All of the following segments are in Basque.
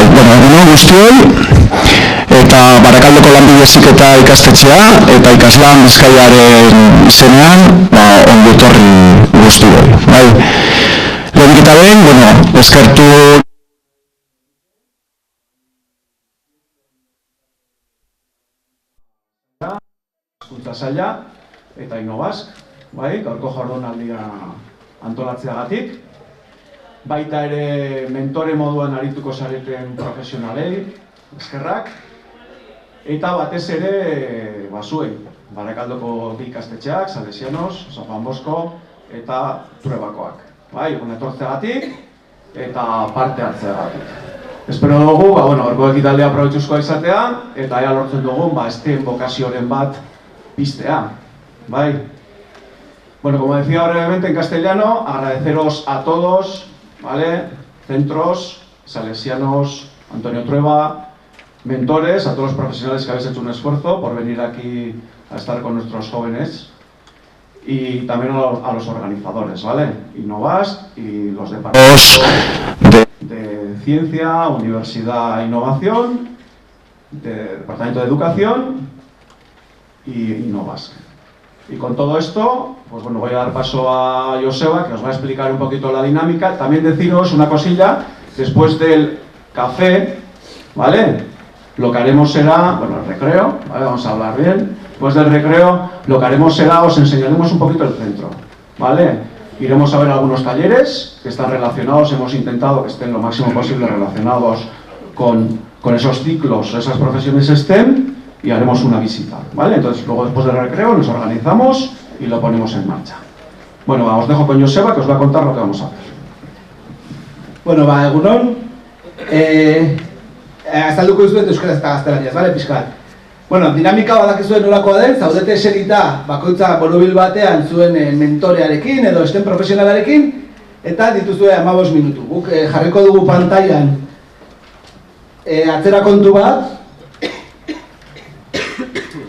Bueno, egun guztioi, eta Barakaldoko lanbide heziketa ikastetxea eta ikaslan Bizkaiaren izenean, ongi etorri guztioi. Lehenik eta behin, eskertu Hezkuntza Saila eta Innobask, gaurko jardunaldia antolatzeagatik. Baita ere mentore moduan arituko zareten profesionalei, eskerrak. Eta batez ere, zuei, Barakaldoko bi ikastetxeak, Salesianos, San Juan Bosco eta Truebakoak. Egun etortzeagatik eta parte hartzeagatik. Espero dugu, gaurko ekitaldea aprobetxuzkoa izatea eta ea lortzen dugun, esteen bokazioren bat piztea. Bueno, como decía brevemente en castellano, agradeceros a todos, centros, salesianos, Antonio Trueba, mentores, a todos los profesionales que habéis hecho un esfuerzo por venir aquí a estar con nuestros jóvenes y también a los organizadores, Innovask y los departamentos de Ciencia, Universidad e Innovación, Departamento de Educación y Innovask. Y con todo esto, voy a dar paso a Joseba, que os va a explicar un poquito la dinámica. También deciros una cosilla, después del café, lo que haremos será, el recreo, vamos a hablar bien. Después del recreo, lo que haremos será, os enseñaremos un poquito el centro, Iremos a ver algunos talleres que están relacionados, hemos intentado que estén lo máximo posible relacionados con esos ciclos, esas profesiones STEM, y haremos una visita, Entonces, luego después del recreo nos organizamos y lo ponemos en marcha. Bueno, os dejo con Joseba, que os va a contar lo que vamos a hacer. Egunon, azalduko dizuet euskaraz eta gaztelaniaz, pixkat. Dinamika badakizue nolakoa den, zaudete eserita bakoitza borobil batean zuen mentorearekin edo STEM profesionalarekin, eta dituzue 15 minutu. Guk jarriko dugu pantailan atzera kontu bat,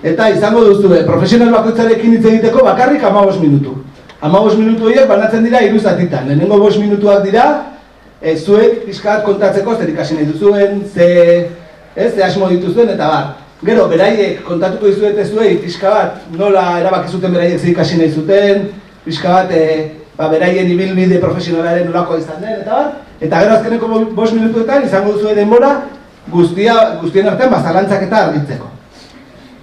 eta izango duzue, profesional bakoitzarekin hitz egiteko bakarrik 15 minutu. 15 minutu horiek banatzen dira 3 zatitan. Lehenengo 5 minutuak dira, zuek pixkat kontatzeko zer ikasi nahi duzuen, ze asmo dituzuen eta bar. Gero, beraiek kontatuko dizuete zuei, pixka bat, nola erabaki zuten beraiek zer ikasi nahi zuten, pixka bat, beraien ibilbide profesionalaren nolako izan den eta bar. Eta gero azkeneko 5 minutuetan izango duzue denbora guztien artean zalantzak eta argitzeko.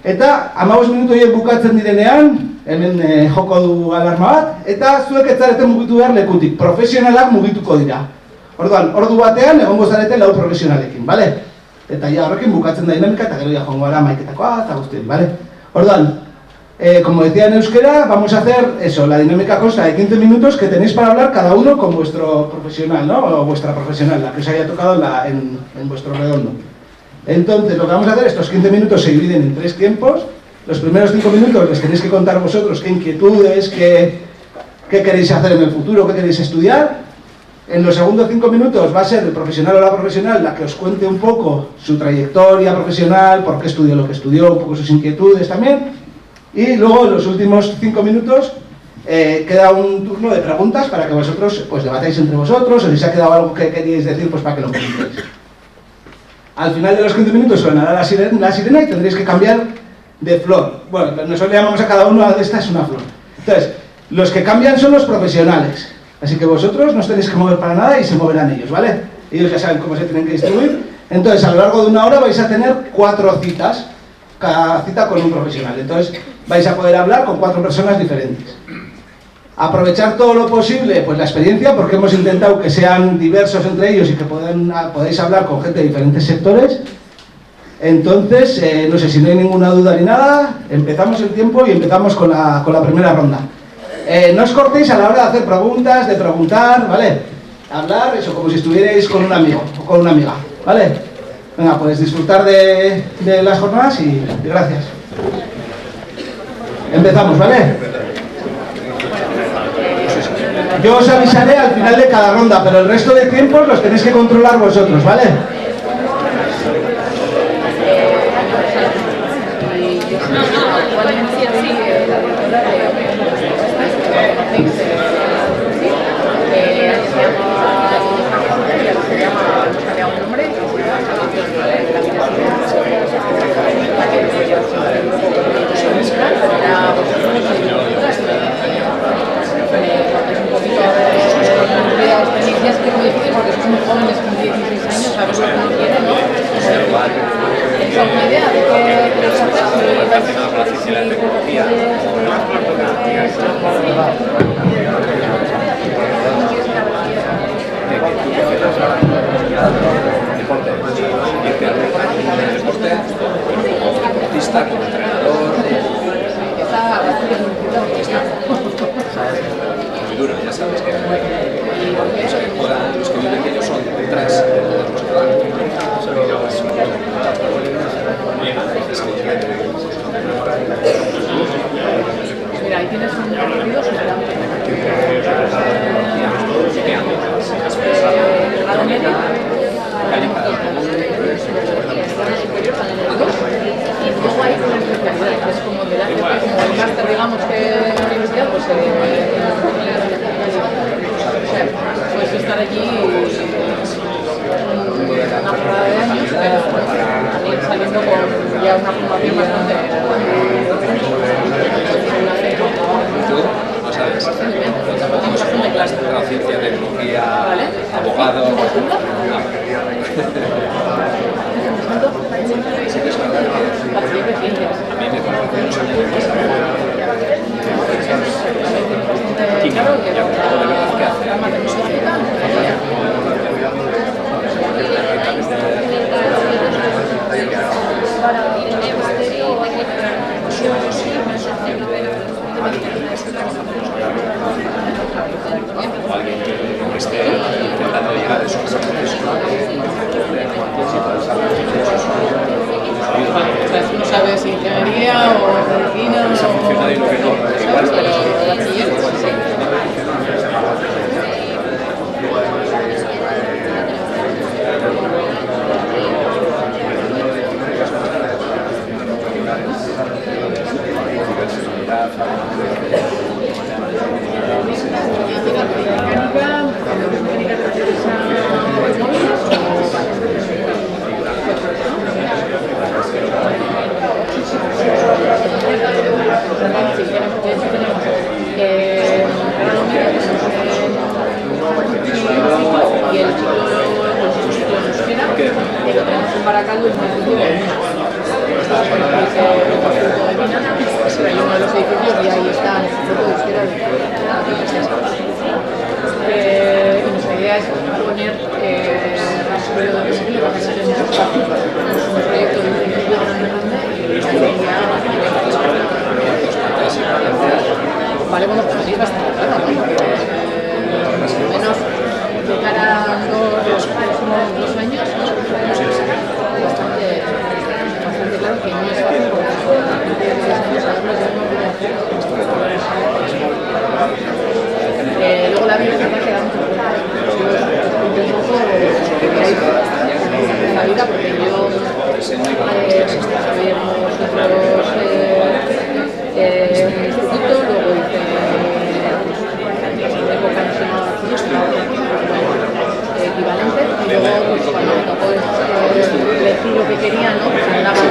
Eta 15 minutu horiek bukatzen direnean, hemen joko du alarma bat, eta zuek ez zareten mugitu behar lekutik, profesionalak mugituko dira. Orduan, ordu batean egongo zarete 4 profesionalekin, Eta horrekin bukatzen da dinamika eta gero joango gara maiketakoa eta guztien, Orduan, como decía en euskera, vamos a hacer eso, la dinámica consta de 15 minutos que tenéis para hablar cada uno con vuestro profesional, o vuestra profesional, la que os haya tocado en vuestro redondo. Entonces, lo que vamos a hacer, estos 15 minutos se dividen en 3 tiempos. Los primeros 5 minutos les tenéis que contar vosotros qué inquietudes, qué queréis hacer en el futuro, qué queréis estudiar. En los segundos 5 minutos va a ser el profesional o la profesional la que os cuente un poco su trayectoria profesional, por qué estudió lo que estudió, un poco sus inquietudes también. Y luego, en los últimos 5 minutos, queda un turno de preguntas para que vosotros debatáis entre vosotros, o si se ha quedado algo que queríais decir, para que lo preguntéis. Al final de los 15 minutos sonará la sirena y tendréis que cambiar de flor. Nosotros le llamamos a cada uno de estas una flor. Entonces, los que cambian son los profesionales. Así que vosotros no os tenéis que mover para nada y se moverán ellos, Ellos ya saben cómo se tienen que distribuir. Entonces, a lo largo de 1 hora vais a tener 4 citas, cada cita con un profesional. Entonces, vais a poder hablar con 4 personas diferentes. Aprovechar todo lo posible, la experiencia, porque hemos intentado que sean diversos entre ellos y que podáis hablar con gente de diferentes sectores. Entonces, no sé si no hay ninguna duda ni nada, empezamos el tiempo y empezamos con la primera ronda. No os cortéis a la hora de hacer preguntas, de preguntar, Hablar, eso, como si estuvierais con un amigo o con una amiga, Venga, podéis disfrutar de las jornadas y gracias. Empezamos, Yo os avisaré al final de cada ronda, pero el resto de tiempos los tenéis que controlar vosotros, Deporte, irte al deporte, como deportista, como entrenador. Muy duro, ya sabes que los que juegan, los que viven ellos son 3 los que van. Mira, ahí tienes un recorrido superante. Grado medio, y luego hay una especialidad, que es como del ACP, como el máster, digamos, que en la universidad, pues puedes estar allí una jornada de años, pero también saliendo con ya una formación bastante. ¿Tú? No sabes. La ciencia, tecnología, abogado. A mí me parece un sueño y claro, de verdad que hace. O alguien que esté intentando llegar a esos no sabes si ingeniería o medicina o... Se funciona y lo que no. ¿Sabes? Pero bachiller, pues sí. Para acá es muy uno de los edificios y ahí está el Instituto de Euskera y nuestra idea es poner el periodo de ciclo para que se tenga un proyecto de principio grande vale, bueno, pues sí es bastante claro, más o menos de cara a los próximos 2 años bastante claro que no es fácil luego la vida queda mucho un poco la vida porque yo instituto, luego hice época equivalente y luego pues, cuando me tocó elegir lo que quería, ¿no? Pues me daba si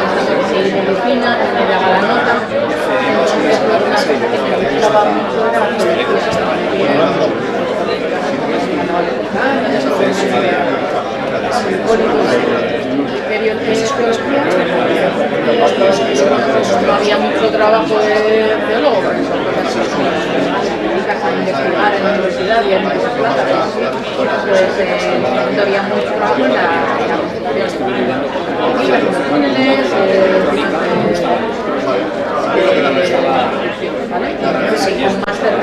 medicina, me daba la nota, entonces fue una cosa que me gustaba mucho no había mucho trabajo de biólogo, porque son cosas que a investigar en la universidad y en muchas plazas, pues no había mucho trabajo en la constitución. Y las túneles, ¿vale? Y con máster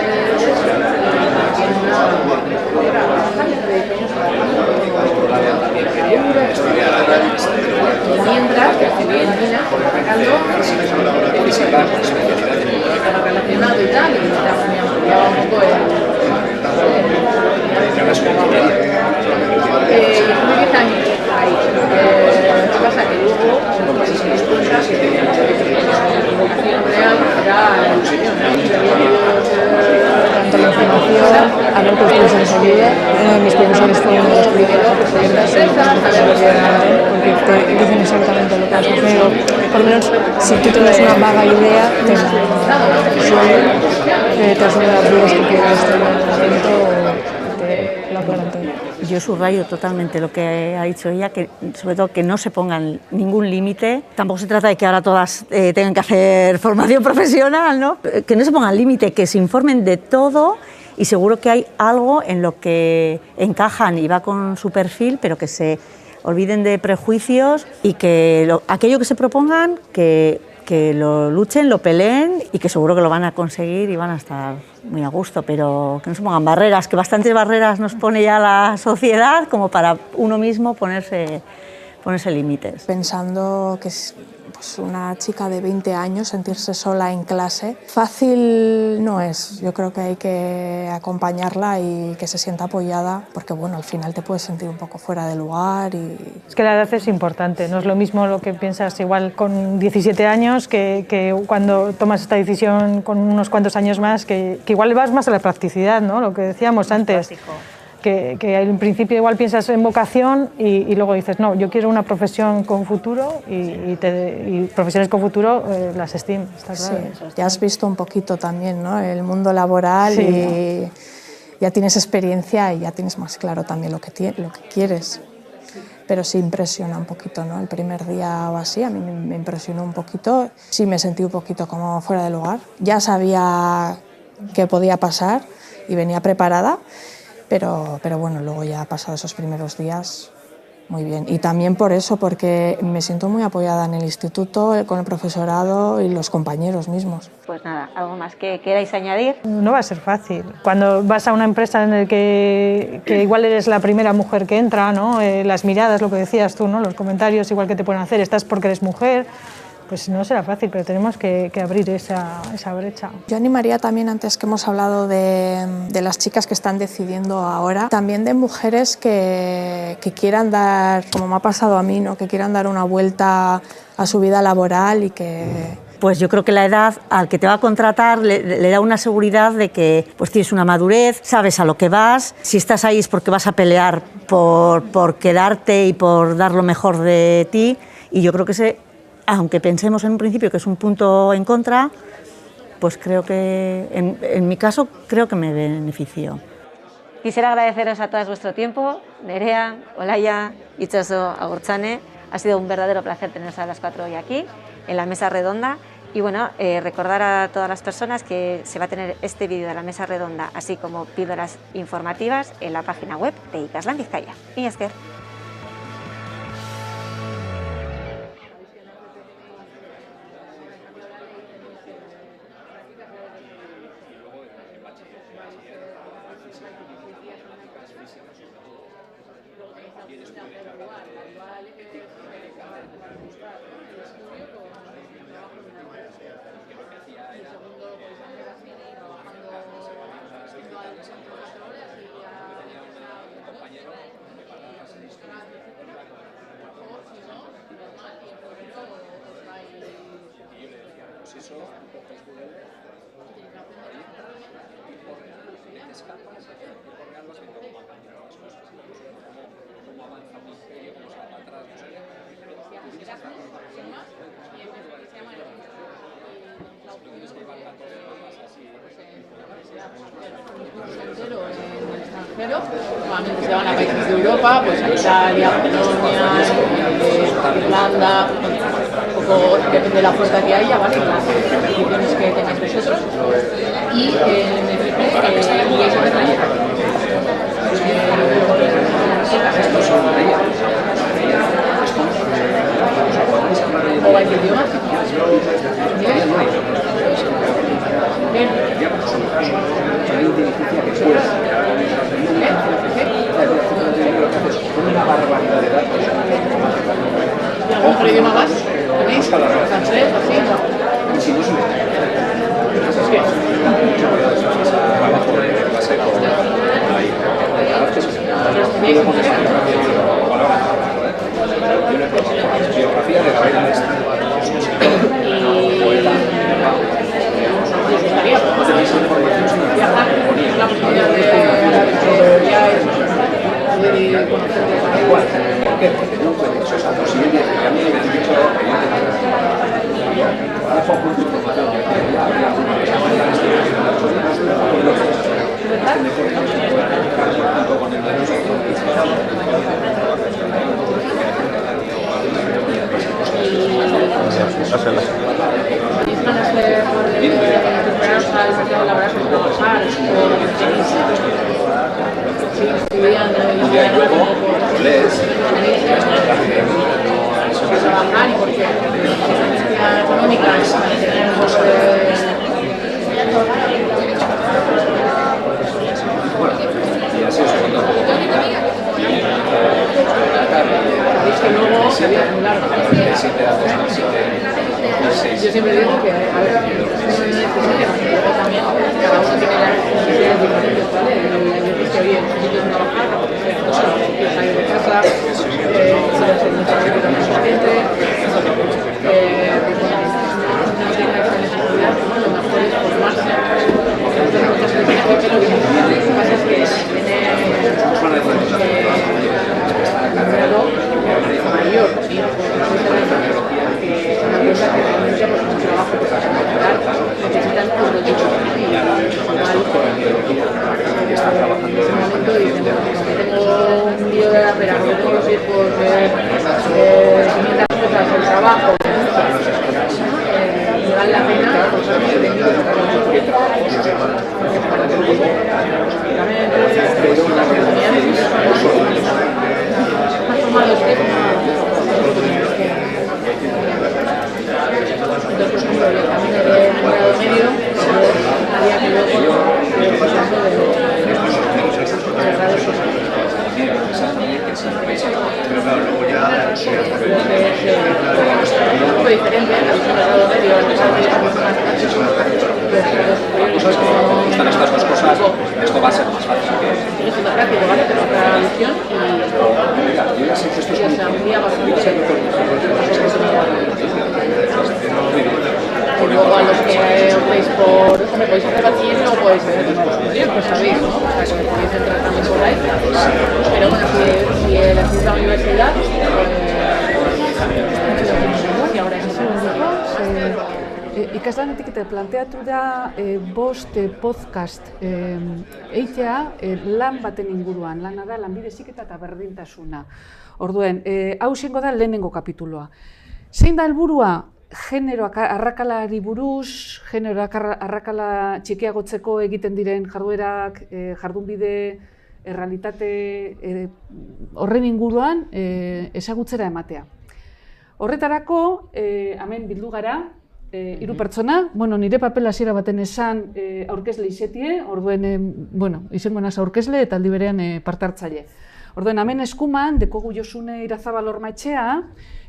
mientras que estoy en Minas sacando relacionado y tal, y me ampliaba un poco estuve 10 años ahí. ¿Qué pasa? Que luego me di cuenta que la vocación real era el tanto la información, hablar con los profesores ayuda. Uno de mis profesores fue uno de los primeros porque te dicen exactamente lo que vas a hacer, o por lo menos si tú tienes una vaga idea, te ayuda a abrir porque estoy en el momento lo aclaran todo. Yo subrayo totalmente lo que ha dicho ella, que sobre todo que no se pongan ningún límite. Tampoco se trata de que ahora todas tengan que hacer formación profesional, ¿no? Que no se pongan límite, que se informen de todo y seguro que hay algo en lo que encajan y va con su perfil, pero que se olviden de prejuicios y que aquello que se propongan, que lo luchen, lo peleen y que seguro que lo van a conseguir y van a estar muy a gusto, pero que no se pongan barreras, que bastantes barreras nos pone ya la sociedad como para uno mismo ponerse límites. Pensando que es pues, una chica de 20 años sentirse sola en clase, fácil no es. Yo creo que hay que acompañarla y que se sienta apoyada, porque bueno, al final te puedes sentir un poco fuera de lugar. Es que la edad es importante, no es lo mismo lo que piensas igual con 17 años que cuando tomas esta decisión con unos cuantos años más, que igual vas más a la practicidad, ¿no? Lo que decíamos antes. Que en principio igual piensas en vocación y luego dices, no, yo quiero una profesión con futuro y profesiones con futuro las STEAM, está claro. Sí, ya has visto un poquito también, ¿no? El mundo laboral sí, y ya tienes experiencia y ya tienes más claro también lo que quieres. Pero sí impresiona un poquito, ¿no? El primer día o así, a mí me impresionó un poquito. Sí me sentí un poquito como fuera de lugar. Ya sabía que podía pasar y venía preparada. Pero bueno, luego ya ha pasado esos primeros días muy bien. Y también por eso, porque me siento muy apoyada en el instituto, con el profesorado y los compañeros mismos. Pues nada, ¿algo más que queráis añadir? No va a ser fácil. Cuando vas a una empresa en la que igual eres la primera mujer que entra, ¿no? Las miradas, lo que decías tú, ¿no? Los comentarios igual que te pueden hacer, estás porque eres mujer. Pues no será fácil, pero tenemos que abrir esa brecha. Yo animaría también, antes que hemos hablado de las chicas que están decidiendo ahora, también de mujeres que quieran dar, como me ha pasado a mí, ¿no? Que quieran dar una vuelta a su vida laboral y que... Pues yo creo que la edad al que te va a contratar le da una seguridad de que pues tienes una madurez, sabes a lo que vas, si estás ahí es porque vas a pelear por quedarte y por dar lo mejor de ti, y yo creo que aunque pensemos en un principio que es un punto en contra, pues creo que, en mi caso, creo que me benefició. Quisiera agradeceros a todas vuestro tiempo, Nerea, Olaya, Itxaso, Agurtzane. Ha sido un verdadero placer teneros a las 4 hoy aquí, en la mesa redonda. Y bueno, recordar a todas las personas que se va a tener este vídeo de la mesa redonda, así como píldoras informativas, en la página web de Ikaslan Bizkaia. Mila esker. Normalmente se van a países de Europa, pues a Italia, Polonia, Irlanda, un poco depende de la oferta que haya, ¿vale? Las condiciones que tengáis vosotros. Y en el inglés y detalle. ¿O vais de idiomas? Bien. ¿Y algún otro idioma más? ¿Tenéis? ¿Francés o así? ¿Es qué? ¿Estudiáis en qué? Biografía de Gabriel Maestre. ¿Y os gustaría? la verdad es trabajar estudiando y luego lees trabajar y porque la económica tenemos y así os cuento un poco. sabéis que luego se había acumular. Yo siempre digo que a ver, luego también cada uno tiene las necesidades diferentes, ¿vale? Yo creo que oye, necesito trabajar, no sé, quiero salir de casa, quiero ser un trabajo consciente, no tiene esa necesidad, lo mejor es formarse. Entonces muchas veces creo que lo que pasa es que tiene un grado mayor, ¿sí? Una cosa que realmente pues, un trabajo que para mejorar necesitan un producto y en ese momento dicen, tengo un lío de la pera, no tengo los hijos, 500 cosas, el trabajo, me vale la pena, pues a mí me tengo que estar porque para que realmente las oportunidades han formado usted entonces, como yo también he grado medio, había que luego el proceso de grado superior. Es un poco diferente, el grado medio, Están estas dos cosas, esto va a ser más fácil que... es súper práctico, ¿vale? Pero otra visión y se amplía bastante las oportunidades. Y luego a los que optéis por, hombre, podéis hacer bachiller o podéis hacer posterior, pues sabéis, ¿no? O sea, que podéis entrar también por ahí. Pero bueno, si elegís la universidad, y ahora es Ikaslanetik eta planteatu da bost podcast eitea lan baten inguruan, lana da lanbide heziketa eta berdintasuna. Orduen, hau izango da lehenengo kapituloa. Zein da helburua? Genero arrakalari buruz, genero arrakala txikiagotzeko egiten diren jarduerak, jardunbide, errealitate horren inguruan ezagutzera ematea. Horretarako, hemen bildu gara, 3 pertsona, nire papel hasiera baten esan aurkezle izetie, orduen, izango naz aurkezle eta aldi berean parte hartzaile. Orduen, hemen eskuman, dekogu Josune Irazabal Ormaetxea,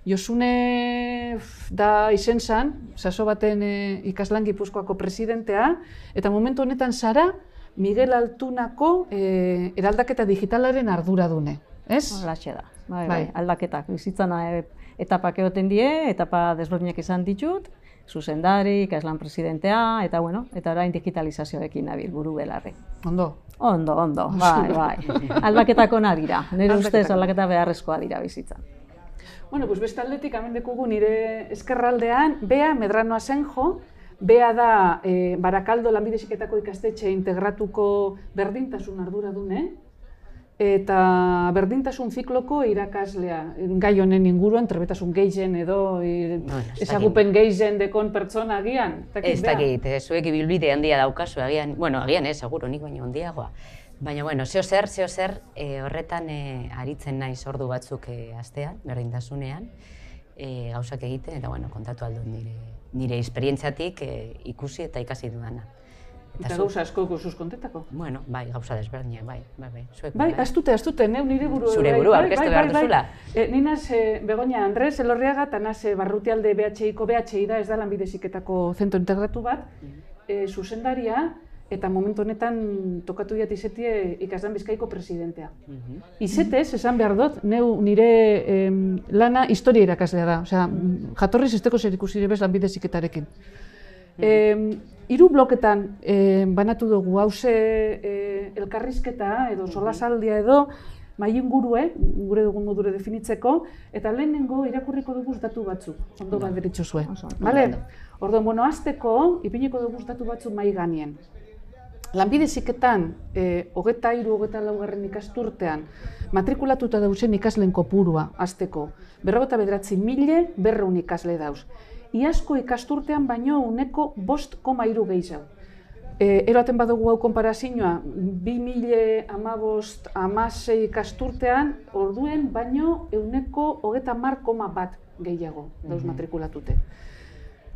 Josune da izen zan, saso baten ikaslan Gipuzkoako presidentea, eta momentu honetan zara Miguel Altunako eraldaketa digitalaren arduradune, ez? Horratxe da, bai, aldaketak. Bizitzan etapak egoten die, etapa desberdinak izan ditut, zuzendari, ikaslan presidentea, eta orain digitalizazioekin nabil buru belarri. Ondo? Ondo, bai. Aldaketak onak dira, nire ustez aldaketa beharrezkoa dira bizitzan. Pues beste aldetik, hemen dekugu nire eskerraldean, Bea Medrano Asenjo, Bea da Barakaldo lanbide heziketako ikastetxe integratuko berdintasun arduradune, eta berdintasun zikloko irakaslea, gai honen inguruan, trebetasun gehien edo ezagupen gehien dekon pertsona agian? Ez dakit, zuek ibilbide handia daukazu, agian ez, seguro, nik baino handiagoa. Baina, zeo zer, horretan aritzen naiz ordu batzuk astean, berdintasunean, gauzak egiten, eta kontatu aldut nire esperientziatik ikusi eta ikasi dudana. Eta gauza asko gozuz kontetako? Bai, gauza desberdinak, bai. Bai, astute, nire buru. Zure buru, aurkeztu behar duzula. Ni naz Begoña Andres Elorriaga, eta naz Barrutialde BHIko BHI da, ez da lanbide heziketako zentro integratu bat, zuzendaria, eta momentu honetan tokatu diat izetie ikaslan Bizkaiko presidentea. Izetez, esan behar dut, nire lana historia irakaslea da. Osea, jatorriz ez teko zer ikusi bez lanbide heziketarekin. 3 bloketan banatu dugu, hauze elkarrizketa edo solasaldia edo mai ingurue, gure dugun modure definitzeko, eta lehenengo irakurriko dugu datu batzuk, ondo bat deritxozue. Orduan, hasteko, ipiniko dugu datu batzuk mai ganien. Lanbide heziketan 23-24 ikasturtean matrikulatuta dauzen ikasleen kopurua hasteko 49.200 ikasle dauz. Iazko ikasturtean baino uneko 5,3 gehiago. Eroaten badugu hau konparazioa, 2015-16 ikasturtean, orduen baino 30,1 gehiago dauz matrikulatute.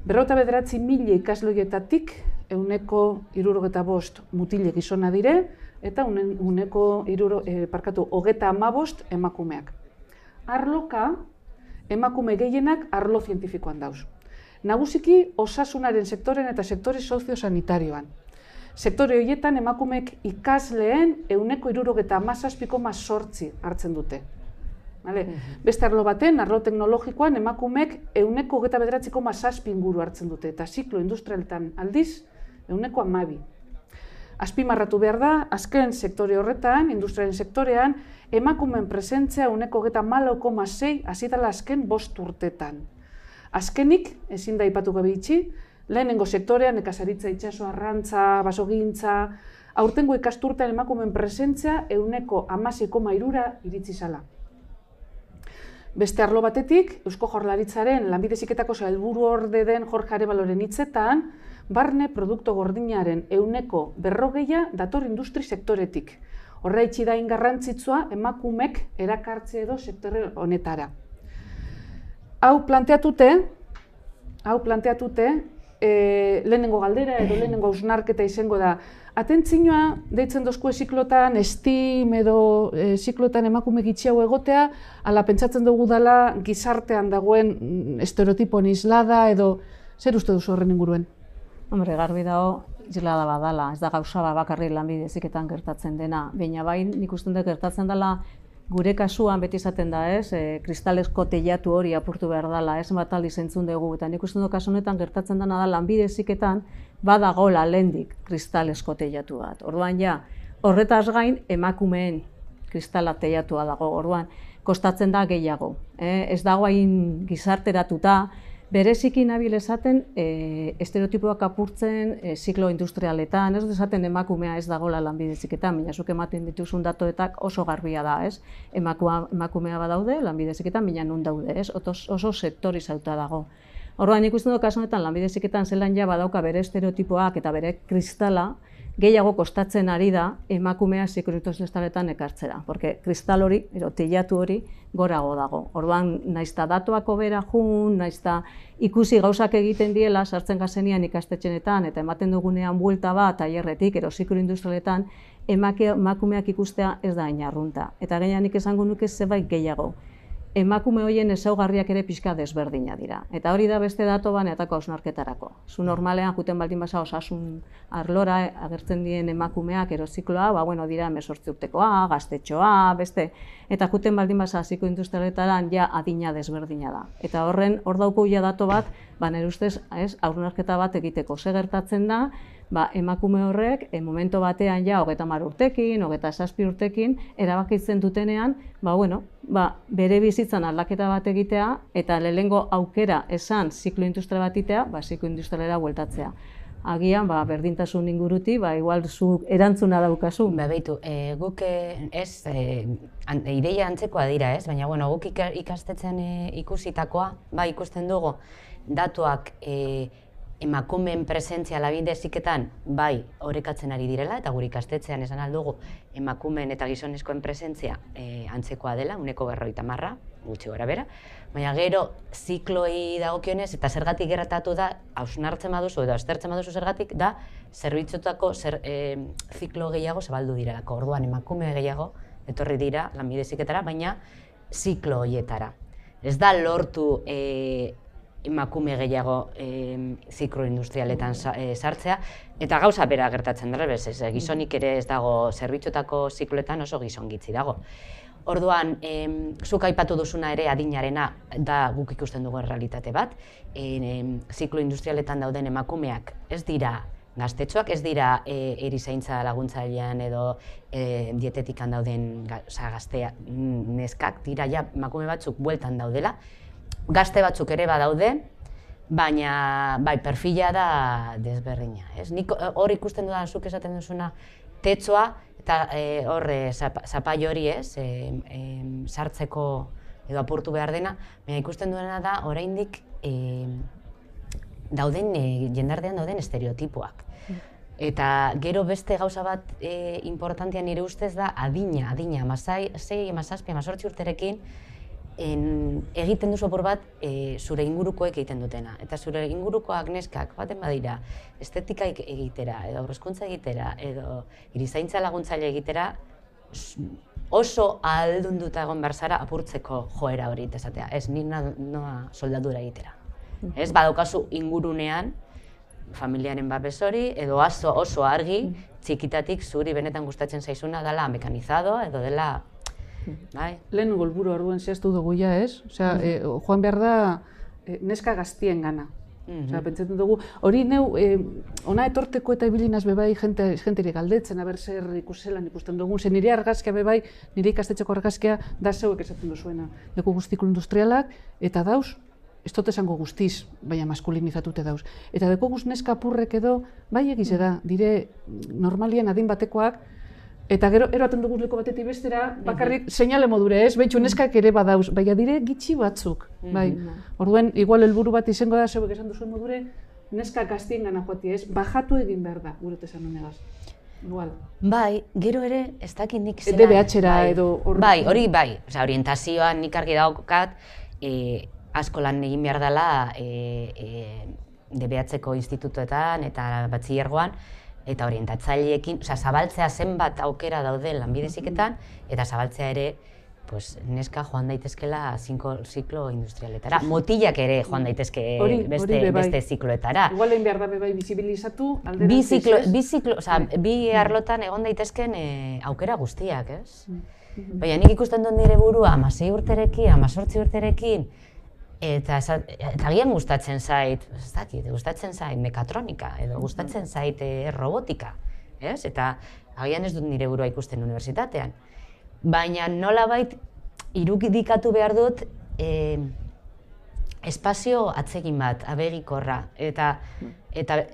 59.000 ikasloietatik 65 mutile gizona dire, eta 35 emakumeak. Arloka, emakume gehienak arlo zientifikoan dauz. Nagusiki osasunaren sektoren eta sektore soziosanitarioan. Sektore horietan emakumeek ikasleen 67,8 hartzen dute. Beste arlo baten, arlo teknologikoan emakumeek 29,7 inguru hartzen dute, eta ziklo industrialetan aldiz 12. Azpimarratu behar da, azken sektore horretan, industriaren sektorean, emakumeen presentzia 14,6 hasi dela azken 5 urtetan. Azkenik, ezin da aipatu gabe itxi, lehenengo sektorean, nekazaritza, itsaso, arrantza, basogintza, aurtengo ikasturtean emakumeen presentzia 16,3 iritsi zala. Beste arlo batetik, Eusko Jaurlaritzaren lanbide heziketako sailburuorde den Jorge Arebaloren hitzetan, barne produktu gordinaren 40% dator industri sektoretik. Horra itxi da garrantzitsua emakumek erakartze edo sektore honetara. Hau planteatute, lehenengo galdera edo lehenengo hausnarketa izango da, atentzioa deitzen dozkue ziklotan, STEAM edo ziklotan emakume gitxiago egotea, ala pentsatzen dugu dela gizartean dagoen estereotipon islada edo zer uste duzu horren inguruen? Hombre, garbi dago, islada badala, ez da gauza bakarrik lanbide heziketan gertatzen dena. Baina bai, nik uste dut gertatzen dela, gure kasuan beti izaten da, kristalesko teilatu hori apurtu behar dela, bat aldiz entzun dugu, eta nik uste dut kasu honetan gertatzen dena da lanbide heziketan badagoela lehendik kristalesko teilatu bat. Orduan ja, horretaz gain emakumeen kristala teilatua dago, orduan kostatzen da gehiago. Ez dago hain gizarteratuta, bereziki nabil esaten estereotipoak apurtzen ziklo industrialetan, ez esaten emakumea ez dagoela lanbide heziketan, baina zuk ematen dituzun datoetak oso garbia da, ez? Emakumea badaude lanbide heziketan, baina nun daude, ez? Oso sektorizatuta dago. Orduan ikusten dut kasu honetan lanbide heziketan zelan ja badauka bere estereotipoak eta bere kristala gehiago kostatzen ari da emakumea ziklo industrialetan ekartzera, porque kristal hori, teilatu hori, gorago dago. Orduan, naizta datuak hobera jun, naizta ikusi gauzak egiten diela, sartzen gazenean ikastetxenetan, eta ematen dugunean buelta bat, tailerretik, ziklo industrialetan, emakumeak ikustea ez da hain arrunta. Eta gainean nik esango nuke zerbait gehiago. Emakume horien ezaugarriak ere pixka desberdina dira. Eta hori da beste datu baneatako hausnarketarako. Zu normalean, juten baldin basa osasun arlora agertzen dien emakumeak erozikloa, dira 18 urtekoa, gaztetxoa, beste. Eta juten baldin basa ziklo industrialetaran ja adina desberdina da. Eta hor dauko ja datu bat, nire ustez, hausnarketa bat egiteko. Ze gertatzen da, emakume horrek, momento batean ja 30 urtekin, 27 urtekin, erabakitzen dutenean, bere bizitzan aldaketa bat egitea, eta lehengo aukera esan ziklo industrial bat itea, ziklo industrialera bueltatzea. Agian, berdintasun inguruti, igual zu erantzuna daukazu. Beitu, guk ez, ideia antzekoa dira ez, baina guk ikastetzean ikusitakoa, ikusten dugu, datuak emakumeen presentzia lanbide heziketan orekatzen ari direla, eta gure ikastetzean esan aldugu emakumeen eta gizonezkoen presentzia antzekoa dela, 50%, gutxi gora bera, baina gero zikloi dagokionez eta zergatik gertatu da, hausnartzen baduzu edo aztertzen baduzu zergatik, da zerbitzutako ziklo gehiago zabaldu direlako. Orduan emakume gehiago etorri dira lanbide heziketara, baina ziklo horietara. Ez da lortu emakume gehiago ziklo industrialetan sartzea, eta gauza bera gertatzen dara, gizonik ere ez dago zerbitzutako zikloetan oso gizon gitzi dago. Orduan, zuk aipatu duzuna ere adinarena da guk ikusten dugu errealitate bat, ziklo industrialetan dauden emakumeak ez dira gaztetxoak, ez dira erizaintza laguntzailean edo dietetikan dauden gaztea neskak, dira ja emakume batzuk bueltan daudela, gazte batzuk ere badaude, baina perfila da desberdina. Nik hor ikusten dudan zuk esaten duzuna tetzoa, eta hor zapai hori sartzeko edo apurtu behar dena, baina ikusten duena da oraindik jendartean dauden estereotipoak. Eta gero beste gauza bat importantea nire ustez da adina, 6, 7, 18 urterekin egiten duzu apur bat zure ingurukoek egiten dutena. Eta zure ingurukoak neskak baten badira estetika egitera, edo aurrezkuntza egitera, edo erizaintza laguntzaile egitera, oso ahaldunduta egon behar zara apurtzeko joera hori esatea. Ez, nik noa soldadura egitera. Ez, badaukazu ingurunean, familiaren babes hori, edo oso argi, txikitatik zuri benetan gustatzen zaizuna dela mekanizado, edo dela... Lehen golburu orduan zehaztu dugu ja, ez? Osea, joan behar da neska gaztien gana. Osea, pentsatzen dugu, hori neu, ona etorteko eta ibilinaz bebai jenterik galdetzen, aber zer ikuselan ikusten dugun, ze nire argazkia bebai, nire ikastetxeko argazkia da zeuek esaten duzuena. Leku guztiko industrialak, eta dauz, ez dut esango guztiz, baina maskulinizatute dauz. Eta deko guz neska apurrek edo, bai egize da, dire normalien adin batekoak, eta gero eroaten dugu leko batetik bestera, bakarrik seinale modure ez, behitxu neskak ere badauz, baina dire gitxi batzuk. Orduan, igual helburu bat izango da, zeuek esan duzuen modure, neska gaztien gana joati ez, bajatu egin behar da, gure esan honegaz. Igual. Bai, gero ere, ez dakit nik zela... DBH-era edo... Bai, hori bai, orientazioan nik argi daukat, asko lan egin behar dela DBH-ko institutoetan eta batxilergoan, eta orientatzaileekin, zabaltzea zenbat aukera daude lanbide heziketan, eta zabaltzea ere neska joan daitezkela ziklo industrialetara. Motilak ere joan daitezke beste zikloetara. Igual egin behar da bebai bizibilizatu, bi arlotan egon daitezken aukera guztiak, ez? Baina nik ikusten dut nire burua 16 urterekin, 18 urterekin, eta agian gustatzen zait, ez dakit, gustatzen zait mekatronika, edo gustatzen zait robotika, ez? Eta agian ez dut nire burua ikusten unibertsitatean. Baina nolabait irudikatu behar dut espazio atsegin bat, abegikorra. Eta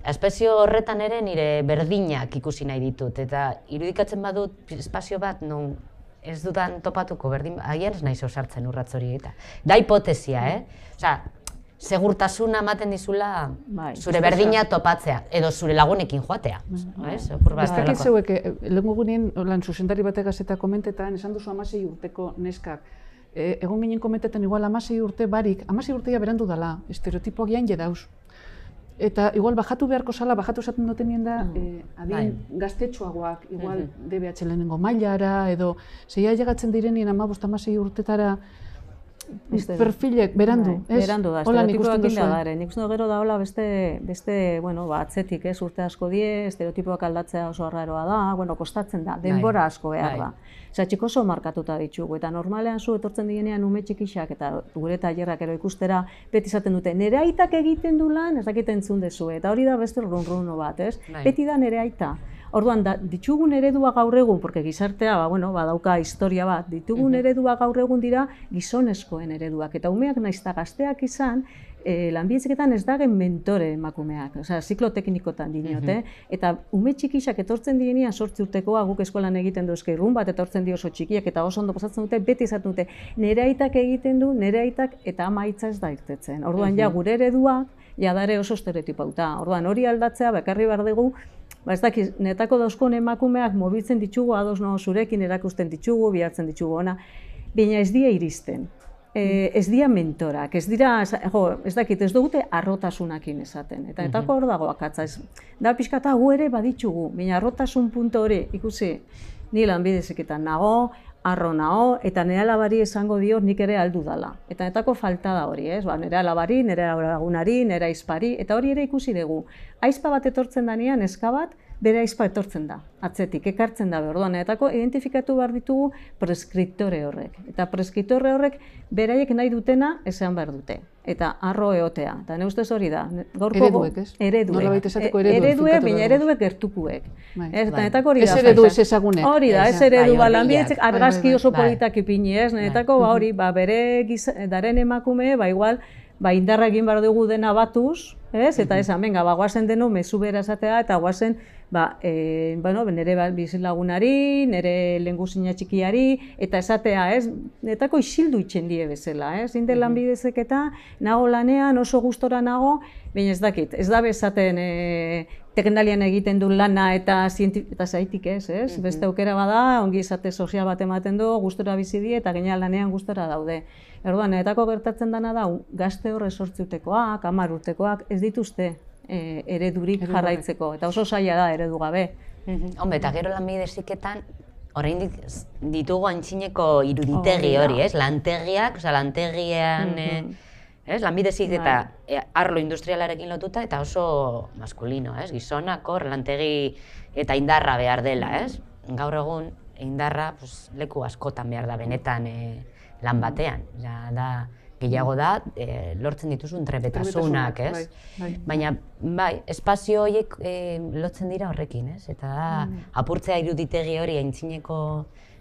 espazio horretan ere nire berdinak ikusi nahi ditut. Eta irudikatzen badut espazio bat non ez dudan topatuko berdin, agian ez naiz osartzen urratz hori eta. Da hipotesia, Osea, segurtasuna ematen dizula zure berdina topatzea, edo zure lagunekin joatea. Ez dakit zeuek, lehenko gunean lan zuzendari bategaz eta komentetan, esan duzu 16 urteko neskak. Egon ginen komentetan igual 16 urte barik, 16 urtea berandu dela, estereotipoak jain jedauz. Eta igual bajatu beharko zala, bajatu esaten dutenien da, adin gaztetxoagoak, igual DBH lehenengo mailara, edo zeia llegatzen direnien 15-16 urtetara, perfilek, berandu, ez? Berandu da, estereotipoak indagare. Nik uste gero da hola beste, atzetik, ez, urte asko die, estereotipoak aldatzea oso arraroa da, kostatzen da, denbora asko behar da. Osea, txiko oso markatuta ditugu, eta normalean zu etortzen direnean ume txikixak eta gure tailerrak ero ikustera beti izaten dute, nere aitak egiten du lan, ez dakit entzun dezu, eta hori da beste runruno bat, ez? Beti da nere aita. Orduan, ditugun eredua gaur egun, porque gizartea, badauka historia bat, ditugun eredua gaur egun dira gizonezkoen ereduak, eta umeak nahiz eta gazteak izan, lanbide heziketan ez dagen mentore emakumeak, osea, ziklo teknikotan dinote, eta ume txikixak etortzen direnean 8 urtekoa, guk eskolan egiten du eskairun bat, etortzen dio oso txikiak eta oso ondo pasatzen dute, beti izaten dute, nere aitak egiten du, nere aitak eta ama hitza ez da irtetzen. Orduan, ja, gure ereduak, jadare oso estereotipauta. Orduan, hori aldatzea, bakarri behar dugu, ez dakit, netako dauzkon emakumeak mobiltzen ditugu, ados zurekin erakusten ditugu, bihartzen ditugu ona, baina ez dira iristen. Ez dira mentorak, ez dira, ez dakit, ez dugute arrotasunakin esaten. Eta etako hor dago akatza, da pixkata gu ere baditugu, baina arrotasun punto hori, ikusi, ni lanbide heziketan nago, arro nago, eta nire alabari esango dio nik ere aldu dala. Eta etako falta da hori, ez? Nire alabari, nire lagunari, nire aizpari, eta hori ere ikusi dugu. Aizpa bat etortzen danean, neska bat, bere aizpa etortzen da, atzetik, ekartzen da behar. Etako identifikatu behar ditugu preskriptore horrek. Eta preskriptore horrek beraiek nahi dutena esan behar dute. Eta arro eotea. Eta ne ustez hori da. Ereduek, ez? Ereduek, baina ereduek gertukuek. Etako hori da. Ez eredu ez ezagunek. Hori da, ez eredu lanbidetzek argazki oso politak ipini, ez? Etako hori, bere daren emakume, igual, indarra egin behar dugu dena batuz, eta esan, venga, guazen deno mezu bera esatea, eta guazen, nire bizilagunari, nire lehengusina txikiari, eta esatea, netako isildu itxen die bezala, zinde lanbidezek eta nago lanean, oso gustora nago, baina ez dakit, ez da bezaten teknikalian egiten du lana eta zaitik ez? Beste aukera bada, ongi izate sozial bat ematen du, gustora bizi die eta gainera lanean gustora daude. Orduan, netako gertatzen dana da, gazte horre 8 urtekoak, 10 urtekoak, ez dituzte eredurik jarraitzeko, eta oso zaila da eredu gabe. Hombre, eta gero lanbide heziketan, oraindik ditugu antzineko iruditegi hori, ez? Lantegiak, lantegian, lanbide heziketa arlo industrialarekin lotuta eta oso maskulino, ez? Gizonak hor lantegi eta indarra behar dela, ez? Gaur egun indarra leku askotan behar da benetan lan batean. Da, gehiago da, lortzen dituzun trebetasunak, ez? Baina, bai, espazio horiek lotzen dira horrekin, ez? Eta apurtzea iruditegi hori aintzineko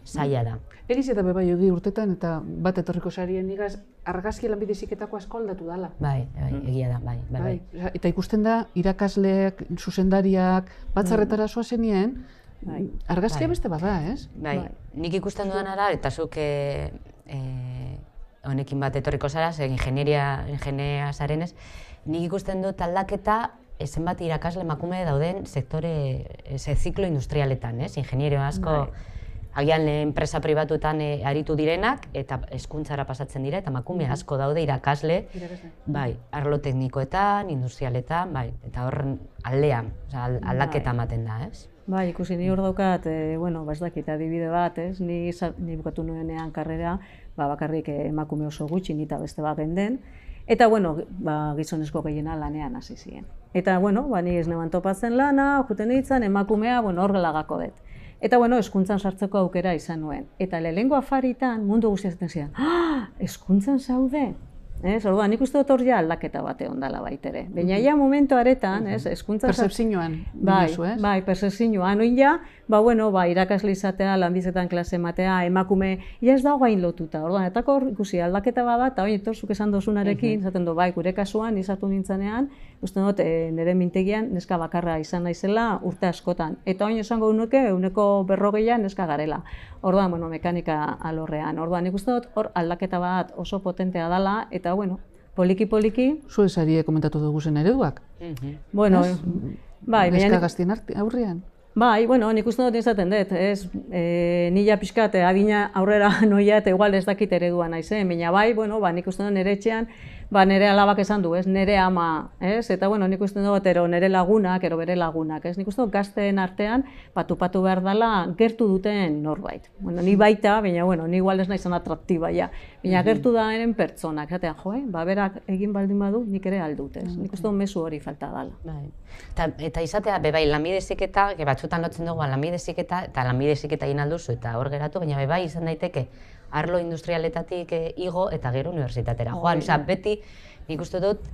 zaila da. Egiz eta bebai hogi urtetan eta bat etorriko sarien igaz, argazki lanbide heziketako asko aldatu dala. Bai, egia da, bai. Eta ikusten da, irakasleak, zuzendariak, batzarretara zoazenien, argazkia beste bada, ez? Bai, nik ikusten dudan ara, eta zuk honekin bat etorriko zara, ingenieria zarenez, nik ikusten dut aldaketa zenbat irakasle emakume dauden ziklo industrialetan, ez? Ingenierio asko, agian enpresa pribatuetan aritu direnak, eta hezkuntzara pasatzen dira, eta emakume asko daude irakasle, bai, arlo teknikoetan, industrialetan, bai, eta horren aldean, aldaketa ematen da, ez? Bai, ikusi ni hor daukat, ez dakit adibide bat, ez? Ni bukatu nuenean karrera, bakarrik emakume oso gutxi, nita beste bat genden, eta, gizonezko gehiena lanean hasi ziren. Eta, ni ez neban topatzen lana, juten nintzen, emakumea, horrela gako dut. Eta, hezkuntzan sartzeko aukera izan nuen. Eta lehenengo afaritan mundu guztia zaten ziren, hezkuntzan zaude? Orduan, nik uste dut hor ja aldaketa bat egon dela baitere. Baina ja momentu aretan, hezkuntzan... Percepzioan, bai, percepzioan. Oin ja, irakasle izatea, lanbizetan klase ematea, emakume, ez dago gain lotuta. Orduan, eta hor ikusi aldaketa bat, eta oin, zuk esan dozunarekin, zaten du, gure kasuan, izatu nintzenean, uste dut, nire mintegian, neska bakarra izan naizela urte askotan. Eta oin esango nuke, 140 neska garela. Orduan, mekanika alorrean. Orduan, nik uste dut, hor aldaketa bat oso potentea dela, eta, poliki-poliki... Zuen sarie komentatu dugu zen ereduak? Bai, neska gaztien aurrean? Bai, nik uste dut izaten dut, ez, nila pixkat adina aurrera noia eta igual ez dakit eredua naizen, baina bai, nik uste dut nire etxean, nire alabak esan du, ez, nire ama, ez, eta nik uste dut nire lagunak, bere lagunak, ez, nik uste dut gazteen artean patu behar dela gertu duten norbait. Ni baita, baina, ni igual ez naizan atraktiba, ja, baina gertu da eren pertsonak, zatean, berak egin baldin badu, nik ere aldut, ez, nik uste dut mezu hori falta dela. Eta izatea, bai, lanbide heziketa, batzutan lotzen dugu lanbide heziketa eta lanbide heziketa egin alduzu eta hor geratu, baina bai izan daiteke arlo industrialetatik igo eta gero unibertsitatera joan. Beti nik uste dut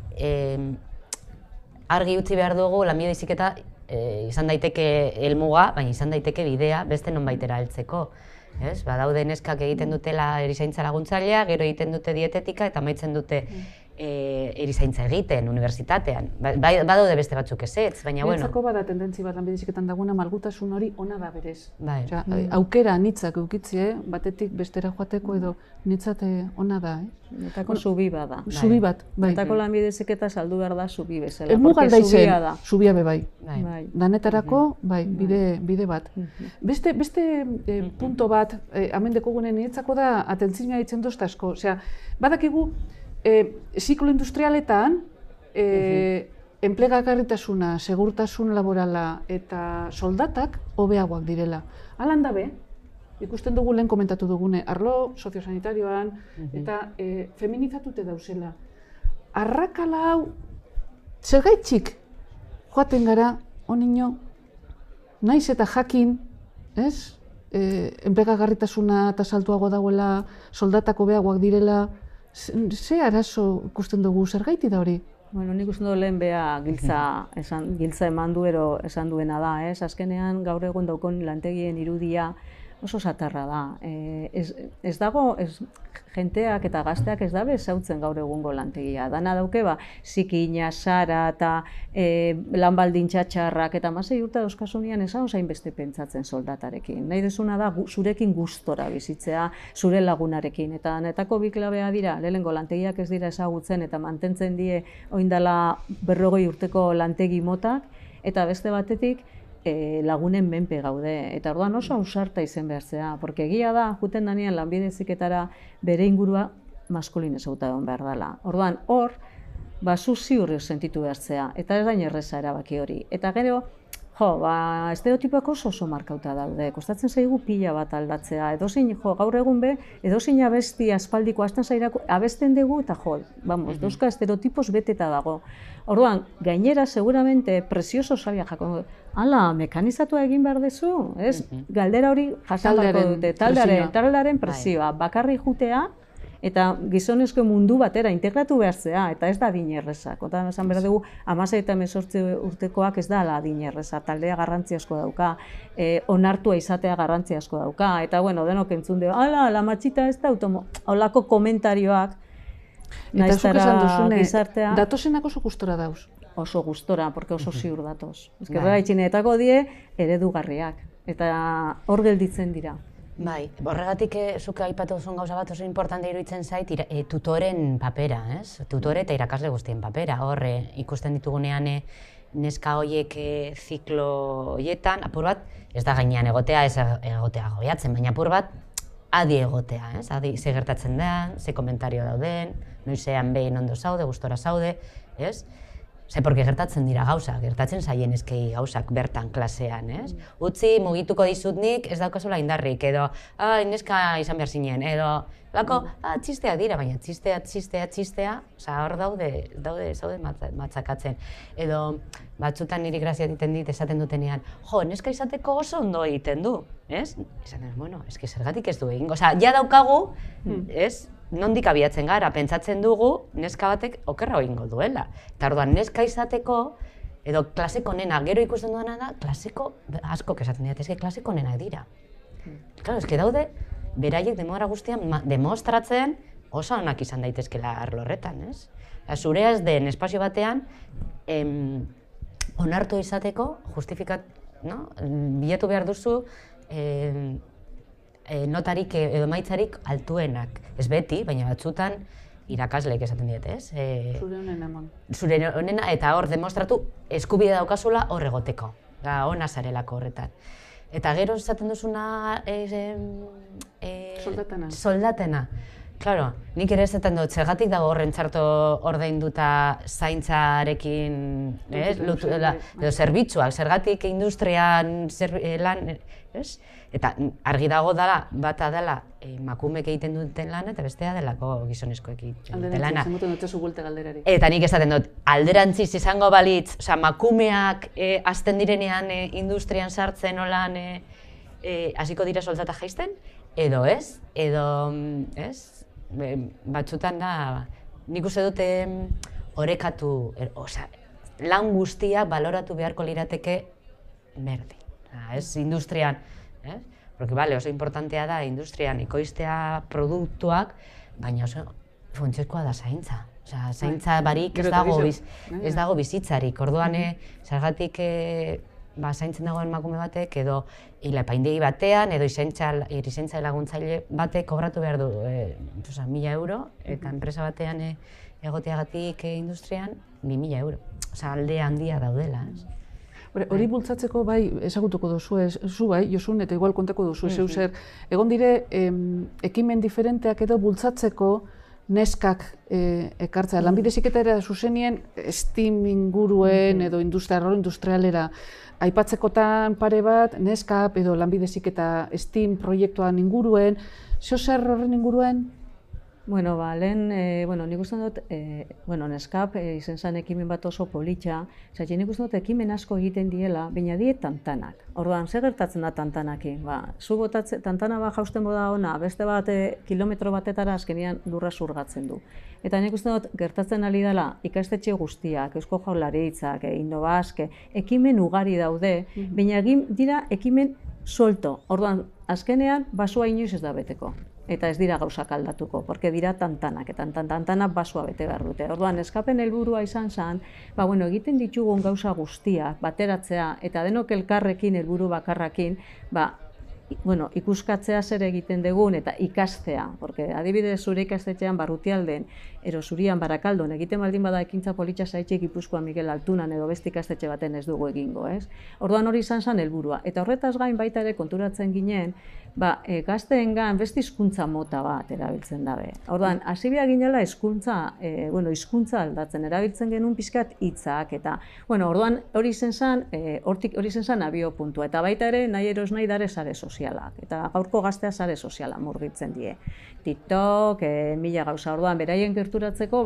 argi utzi behar dugu lanbide heziketa izan daiteke helmuga, baina izan daiteke bidea beste nonbaitera heltzeko. Badaude neskak egiten dutela erizaintza laguntzailea, gero egiten dute dietetika eta amaitzen dute erizaintza egiten, unibertsitatean. Badaude beste batzuk ezetz, baina bueno. Niretzako bada tendentzi bat lanbide heziketan daguna malgutasun hori ona da berez. Aukera nitzak eukitzie, batetik bestera joateko edo nitzat ona da. Netako zubi bada. Zubi bat, bai. Netako lanbide heziketa saldu behar da zubi bezala. Mugal daizen, zubia be bai. Danetarako, bai, bide bat. Beste punto bat, hemen dekogunen niretzako da atentzioa ditzen dozta asko. Badakigu, ziklo industrialetan, enplegagarritasuna, segurtasun laborala eta soldatak hobeagoak direla. Halan da be, ikusten dugu lehen komentatu dugune, arlo soziosanitarioan eta feminizatute dauzela. Arrakala hau, zergaitzik joaten gara, onino, naiz eta jakin, enplegagarritasuna eta saltuago dagoela, soldatak hobeagoak direla, ze arazo ikusten dugu, zergaiti da hori? Nik uste dut lehen beha giltza eman du ero esan duena da, azkenean gaur egun daukon lantegien irudia oso satarra da. Ez dago, jenteak eta gazteak ez dabe ezautzen gaur egungo lantegia. Dana dauke, zikina, sara eta lan baldintza txarrak eta masei urte dauzkasunean ez hau zain beste pentsatzen soldatarekin. Nahi dezuna da zurekin gustora bizitzea, zure lagunarekin. Eta netako bi klabea dira, lehenengo lantegiak ez dira ezagutzen eta mantentzen die oindala 40 urteko lantegi motak, eta beste batetik lagunen menpe gaude, eta orduan oso ausarta izen behar zea, porque egia da, juten danean lanbide heziketara bere ingurua maskulin ezauta egon behar dela. Orduan, hor, zu ziur sentitu behar zea, eta ez dain erreza erabaki hori. Eta gero, estereotipoak oso markauta daude, kostatzen zaigu pila bat aldatzea, edozein, gaur egun edozein abesti aspaldiko hasten zairako, abesten dugu eta dauzka estereotipos beteta dago. Orduan, gainera, seguramente, presioso salia jako, ala, mekanizatua egin behar dezu, ez? Galdera hori jasandako dute, taldearen presioa, bakarri jutea, eta gizonezko mundu batera integratu behar zea, eta ez da adin erreza. Kontan esan behar dugu, 16 eta 18 urtekoak ez da adin erreza, taldea garrantzi asko dauka, onartua izatea garrantzi asko dauka, eta bueno, denok entzun dugu, ala, la matxita ez da, holako komentarioak, naiztara gizartea. Datozenak oso gustora dauz? Oso gustora, porque oso ziur datoz. Ez gerra itxineetako die eredugarriak, eta hor gelditzen dira. Bai, horregatik zuk aipatu duzun gauza bat oso importante iruditzen zait tutoren papera, ez? Tutore eta irakasle guztien papera. Hor ikusten ditugunean neska horiek ziklo horietan, apur bat, ez da gainean egotea, ez egotea goiatzen, baina apur bat adi egotea, ez? Adi ze gertatzen den, ze komentario dauden, noizean behin ondo zaude, gustora zaude, ez? Porque gertatzen dira gauzak, gertatzen zaien eskei gauzak bertan klasean, ez? Utzi, mugituko dizut nik, ez daukazula indarrik, edo, neska izan behar zinen, edo, txisteak dira, baina txistea, hor zaude matzakatzen. Edo, batzutan niri grazia egiten dit, esaten dutenean, neska izateko oso ondo egiten du, ez? Esaten, bueno, eski zergatik ez du egingo, ja daukagu, ez? Nondik abiatzen gara, pentsatzen dugu neska batek okerra egingo duela. Eta orduan neska izateko, edo klaseko nena, gero ikusten duena da, klaseko, asko esaten dira, eske klaseko nenak dira. Claro, eske daude, beraiek demora guztian demostratzen oso onak izan daitezkela arlo horretan, ez? Zurea ez den espazio batean, onartu izateko, justifikat, bilatu behar duzu, notarik edo maitzarik altuenak. Ez beti, baina batzutan irakasleek esaten diete, ez? Zure honen eman. Zure honena, eta hor demostratu eskubide daukazula hor egoteko. Ona zarelako horretan. Eta gero esaten duzuna... Soldatena. Soldatena. Claro, nik ere esaten dut, zergatik dago horren txarto ordainduta zaintzarekin, edo zerbitzuak, zergatik industrian lan, ez? Eta argi dago dela, bata dela emakumeek egiten duten lana eta bestea delako gizonezkoek egiten duten lana. Alderantziz, zemoten dut buelte galderari. Eta nik esaten dut, alderantziz izango balitz, emakumeak hasten direnean industrian sartzen olan hasiko dira soldata jaisten, edo ez, batzutan da, nik uste dute orekatu, lan guztiak baloratu beharko lirateke berdin. Ez industrian, porque oso importantea da industrian ekoiztea produktuak, baina oso funtsezkoa da zaintza. Zaintza barik ez dago bizitzarik. Orduan, zergatik zaintzen dagoen emakume batek edo apaindegi batean edo erizaintza laguntzaile batek kobratu behar du 1.000 euro eta enpresa batean egoteagatik industrian 2.000 euro. Alde handia daudela. Hori bultzatzeko bai ezagutuko duzu, zu bai, Josun, eta igual kontako duzu, zeu zer. Egon dire, ekimen diferenteak edo bultzatzeko neskak ekartzea. Lanbide heziketara zuzenien STEAM inguruen edo arlo industrialera aipatzekotan pare bat, neskap edo lanbide heziketa STEAM proiektuan inguruen, zeo zer horren inguruen? Bueno, lehen, nik uste dut, neskap izen zen ekimen bat oso politxa, nik uste dut ekimen asko egiten diela, baina die tantanak. Orduan, zer gertatzen da tantanakin? Zu tantana bat jausten boda ona, beste bat kilometro batetara azkenean lurra zurgatzen du. Eta nik uste dut, gertatzen ari dela ikastetxe guztiak, Eusko Jaurlaritzak, Innobasque, ekimen ugari daude, baina dira ekimen solto. Orduan, azkenean, basua inoiz ez da beteko. Eta ez dira gauzak aldatuko, porque dira tantanak, eta tantanak basua bete behar dute. Orduan, eskapen helburua izan zen, egiten ditugun gauza guztiak, bateratzea, eta denok elkarrekin, helburu bakarrakin, bueno, ikuskatzea zer egiten dugun eta ikastea, porque adibidez zure ikastetxean Barrutialden, ero Zurian, Barakaldon, egiten baldin bada ekintza politxa zaitxe Gipuzkoan Miguel Altunan edo beste ikastetxe baten ez dugu egingo, ez? Orduan hori izan zen helburua. Eta horretaz gain baita ere konturatzen ginen, gazteengan beste hizkuntza mota bat erabiltzen dabe. Orduan, hasi behar ginela hizkuntza aldatzen, erabiltzen genuen pixkat hitzak eta, orduan hori izen zen abio puntua. Eta baita ere, nahi eros nahi dare sare sozialak. Eta gaurko gaztea sare soziala murgitzen die. TikTok, mila gauza. Orduan, beraien gerturatzeko,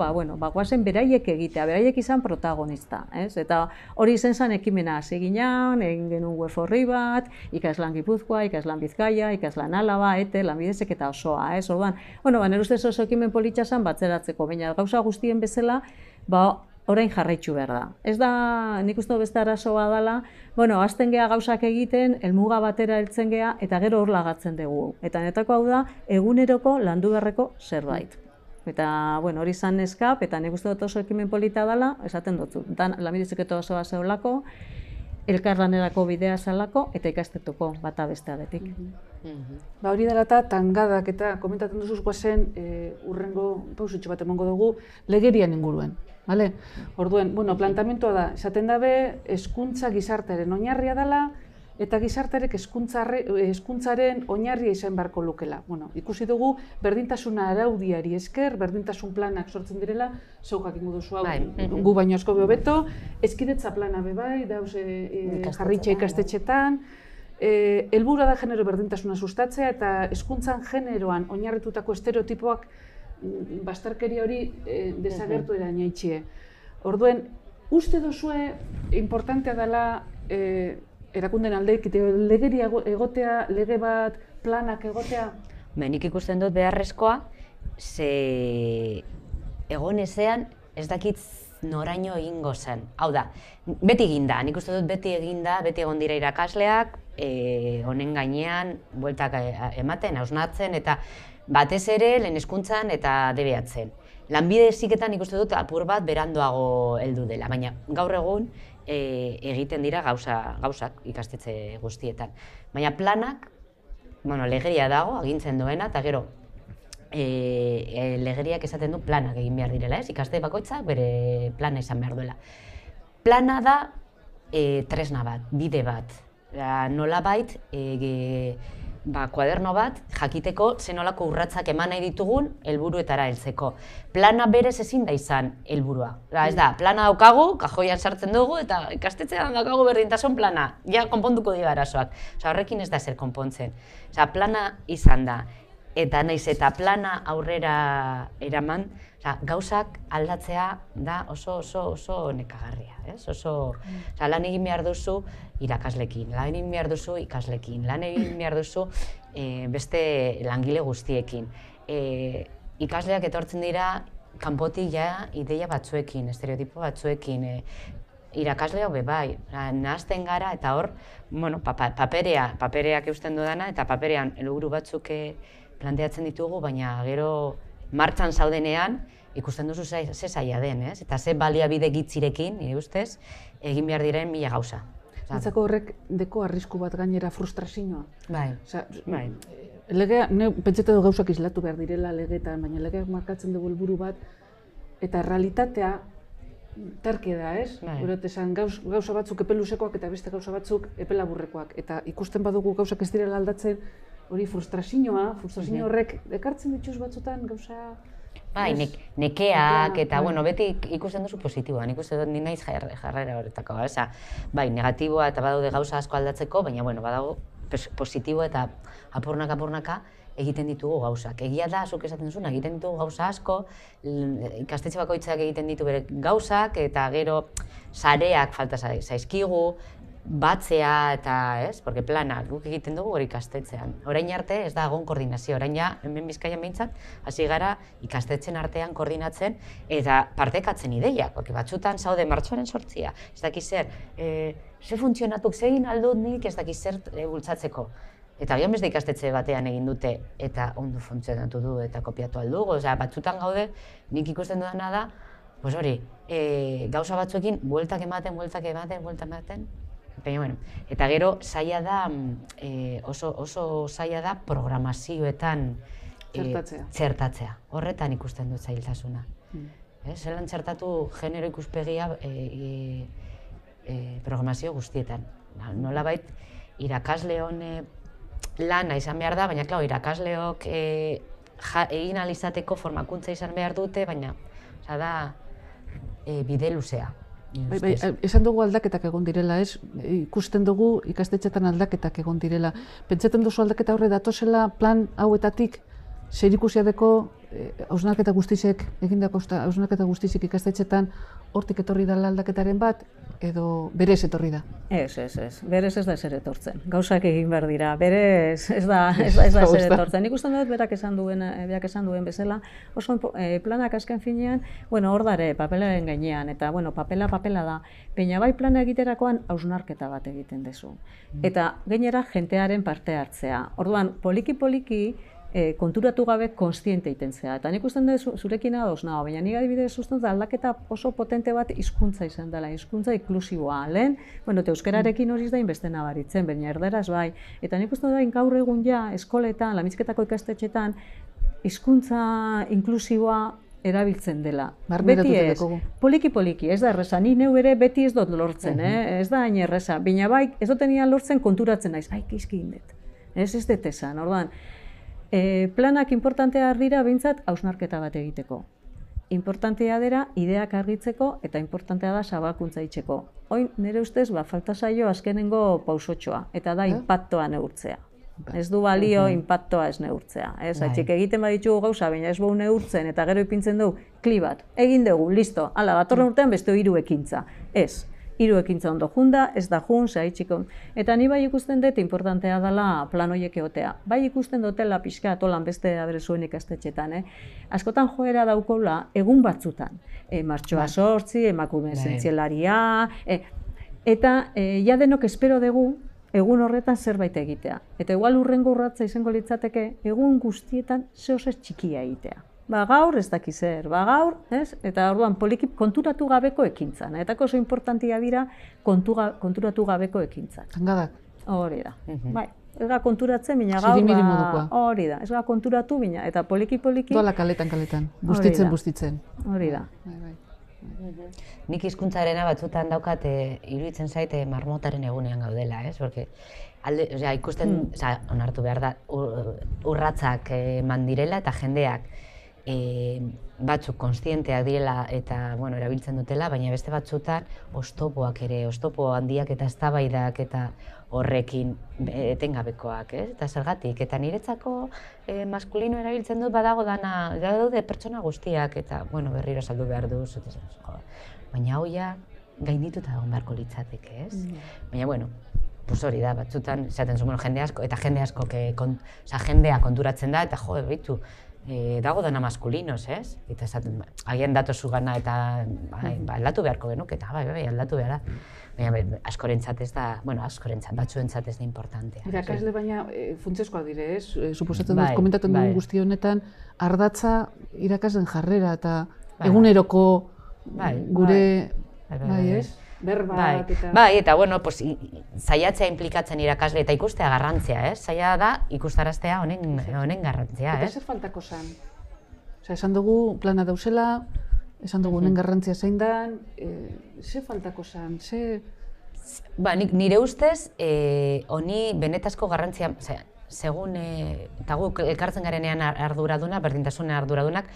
guazen beraiek egitea, beraiek izan protagonista. Eta hori izen zen ekimena hasi ginean, egin genuen web horri bat, ikaslan Gipuzkoa, ikaslan Bizkaia, ikaslan Alaba, lanbidezek eta osoa. Orduan, nire ustez oso ekimen politxa zen batzeratzeko, baina gauza guztien bezala, orain jarraitzu behar da. Ez da, nik uste beste arazoa dela, azten geha gauzak egiten, helmuga batera heltzen geha, eta gero hor lagatzen dugu. Eta netako hau da, eguneroko landu beharreko zerbait. Eta, hori izan eskap, eta nik uste dut oso ekimen polita dela, esaten dutzu. Lanbidezek eta osoa zeolako, elkarlanerako bidea zelako, eta ikastetuko bata bestearetik. Hori dela eta tangadak eta komentatzen duzuz guazen urrengo pausutxo bat emango dugu legerian inguruen. Orduen, plantamentoa da, esaten dabe, hezkuntza gizartearen oinarria dela, eta gizarterek hezkuntzaren oinarria izan beharko lukela. Ikusi dugu, berdintasuna araudiari esker, berdintasun planak sortzen direla, zeukak ingo duzu hau, gu baino asko hobeto, hezkidetza plana bebai, dauz jarritxa ikastetxetan, helburua da genero berdintasuna sustatzea eta hezkuntzan generoan oinarritutako estereotipoak bazterkeria hori desagertu erainaitxie. Orduen, uste duzue importantea dela erakunden aldeik, legeria egotea, lege bat, planak egotea? Nik ikusten dut beharrezkoa, ze egon ezean ez dakit noraino egingo zen. Hau da, beti eginda, nik uste dut beti eginda, beti egon dira irakasleak, honen gainean, bueltak ematen, hausnatzen, eta batez ere lehen hezkuntzan eta DBatzen. Lanbide heziketan nik uste dut apur bat beranduago heldu dela, baina gaur egun egiten dira gauzak ikastetxe guztietan. Baina planak, legeria dago, agintzen duena, eta gero legeriak esaten du planak egin behar direla, ikaste bakoitzak bere plana izan behar duela. Plana da tresna bat, bide bat, nolabait kuaderno bat jakiteko zenolako urratsak eman nahi ditugun helburuetara heltzeko. Plana berez ezin da izan helburua. Ez da, plana daukagu, kajoian sartzen dugu eta ikastetxean daukagu berdintasun plana. Ja konponduko dira arazoak. Horrekin ez da ezer konpontzen. Plana izan da. Eta naiz eta plana aurrera eraman, gauzak aldatzea da oso nekagarria. Lan egin behar duzu irakaslekin, lan egin behar duzu ikaslekin, lan egin behar duzu beste langile guztiekin. Ikasleak etortzen dira kanpotik ja ideia batzuekin, estereotipo batzuekin, irakasleak bebai, nahazten gara eta hor, papereak eusten dudana eta paperean helburu batzuk planteatzen ditugu, baina gero martxan zaudenean ikusten duzu ze zaila den, eta ze baliabide gitzirekin, nire ustez, egin behar diren mila gauza. Zatzako horrek deko arrisku bat gainera frustrazioa. Bai. Legea, pentsatu gauzak islatu behar direla legeetan, baina legeak markatzen dugu helburu bat, eta realitatea terke da, ez? Gero esan gauza batzuk epe luzekoak eta beste gauza batzuk epe laburrekoak. Eta ikusten badugu gauzak ez direla aldatzen, hori frustrazio horrek ekartzen dituz batzutan gauza... Bai, nekeak eta, beti ikusten duzu positiboa, nik uste dut naiz jarrera horretako. Bai, negatiboa eta badaude gauza asko aldatzeko, baina badago positiboa eta apurnaka egiten ditugu gauzak. Egia da, zuk esaten duzuna, egiten ditugu gauza asko, ikastetxe bakoitzak egiten ditu bere gauzak, eta gero sareak falta zaizkigu, batzea eta, porque planak guk egiten dugu hori ikastetxean. Orain arte ez da egon koordinazio, orain ja, hemen Bizkaian behintzat, hasi gara ikastetxen artean koordinatzen eta partekatzen ideiak, porque batzutan zaude martxoaren 8, ez dakiz zer, ze funtzionatuk, ze egin aldut nik ez dakiz zer bultzatzeko. Eta agian beste ikastetxe batean egin dute eta ondo funtzionatu du eta kopiatu aldugu, batzutan gaude, nik ikusten dudana da, hori, gauza batzuekin bueltak ematen, baina, bueno, eta gero zaila da, oso zaila da programazioetan txertatzea. Horretan ikusten dut zailtasuna. Zelan txertatu genero ikuspegia programazio guztietan. Nolabait, irakasleon lana izan behar da, baina, klar, irakasleok egin alizateko formakuntza izan behar dute, baina, da, bide luzea. Esan dugu aldaketak egon direla, ez? Ikusten dugu ikastetxetan aldaketak egon direla. Pentsatzen duzu aldaketa horre datozela plan hauetatik zerikusia deko hausnarketa guztizek, egindako hausnarketa guztizek ikastetxetan hortik etorri dela aldaketaren bat, edo berez etorri da? Ez. Berez ez da ezer etortzen. Gauzak egin behar dira. Berez ez da ezer etortzen. Nik uste dut berak esan duen bezala, oso planak azken finean, hor dare papelaren gainean, eta papela da. Baina bai plana egiterakoan hausnarketa bat egiten duzu. Eta gainera jentearen parte hartzea. Orduan, poliki-poliki, konturatu gabe konstiente egiten zea. Eta nik usten dut zurekin ados nago, baina nik adibidez usten dut aldaketa oso potente bat hizkuntza izan dela, hizkuntza inklusiboa. Lehen, euskararekin hori ez da inbeste nabaritzen, baina erdaraz bai. Eta nik usten dut gaur egun ja, eskoletan, Lamizketako ikastetxetan, hizkuntza inklusiboa erabiltzen dela. Beti ez, poliki-poliki, ez da erreza, ni neu ere beti ez dut lortzen, ez da hain erreza. Baina bai, ez dut enian lortzen konturatzen naiz, kizki indet. Ez dut esan, orduan. Planak importantea dira behintzat hausnarketa bat egiteko. Importantea dira ideak argitzeko eta importantea da zabalkuntza itxeko. Oin, nire ustez, falta zaio azkenengo pausotxoa, eta da inpaktoa neurtzea. Ez du balio inpaktoa ez neurtzea. Atxik egiten baditugu gauza, baina ez bau neurtzen eta gero ipintzen dugu, kli bat, egin dugu, listo, ala, datorren urtean beste 3 ekintza. Ez. 3 ekintza ondo junda, ez da jun, zaitxiko. Eta ni bai ikusten dut importantea dela plan horiek egotea. Bai ikusten dutela pixka atolan beste aberezuen ikastetxetan. Askotan joera daukola egun batzutan. Martxoa 8, emakume zientzialaria. Eta ja denok espero dugu egun horretan zerbait egitea. Eta igual urrengo urratza izango litzateke egun guztietan zehose txikia egitea. Gaur ez daki zer, gaur, ez? Eta orduan poliki konturatu gabeko ekintzan. Eta oso importantia dira konturatu gabeko ekintzak. Tangadak? Hori da. Bai, ez da konturatzen, baina gaur, hori da. Ez da konturatu, baina, eta poliki-poliki... Doala kaletan, bustitzen. Hori da. Nik hizkuntzarena batzutan daukat, iruditzen zaite marmotaren egunean gaudela, ez? Porque ikusten, onartu behar da, urratzak eman direla eta jendeak batzuk konstienteak direla eta erabiltzen dutela, baina beste batzutan oztopoak ere, oztopo handiak eta eztabaidak eta horrekin etengabekoak, eta zergatik. Eta niretzako maskulino erabiltzen dut badago dana, daude pertsona guztiak eta berriro saldu behar duz, baina hau ja gaindituta egon beharko litzateke, ez? Baina, hori da, batzutan, esaten zuen jende asko, eta jende asko, jendea konturatzen da, eta bitu, dago dana maskulinos, ez? Eta esaten, agian datozu gana eta aldatu beharko genuk, eta aldatu behar da. Baina askorentzat ez da, batzuentzat ez da importantea. Irakasle baina funtsezkoak dire, ez? Suposatzen dut, komentatzen dugun guzti honetan, ardatza irakasleen jarrera eta eguneroko gure, ez? Berbak eta... Bai, eta zaiatzea implikatzen irakasle eta ikustea garrantzia, ez? Zaila da ikustaraztea honen garrantzia, ez? Eta zer faltako zan? Esan dugu plana dauzela, esan dugu honen garrantzia zein dan, zer faltako zan? Nire ustez, honi benetazko garrantzia, segun, eta guk elkartzen garenean arduraduna, berdintasuna arduradunak,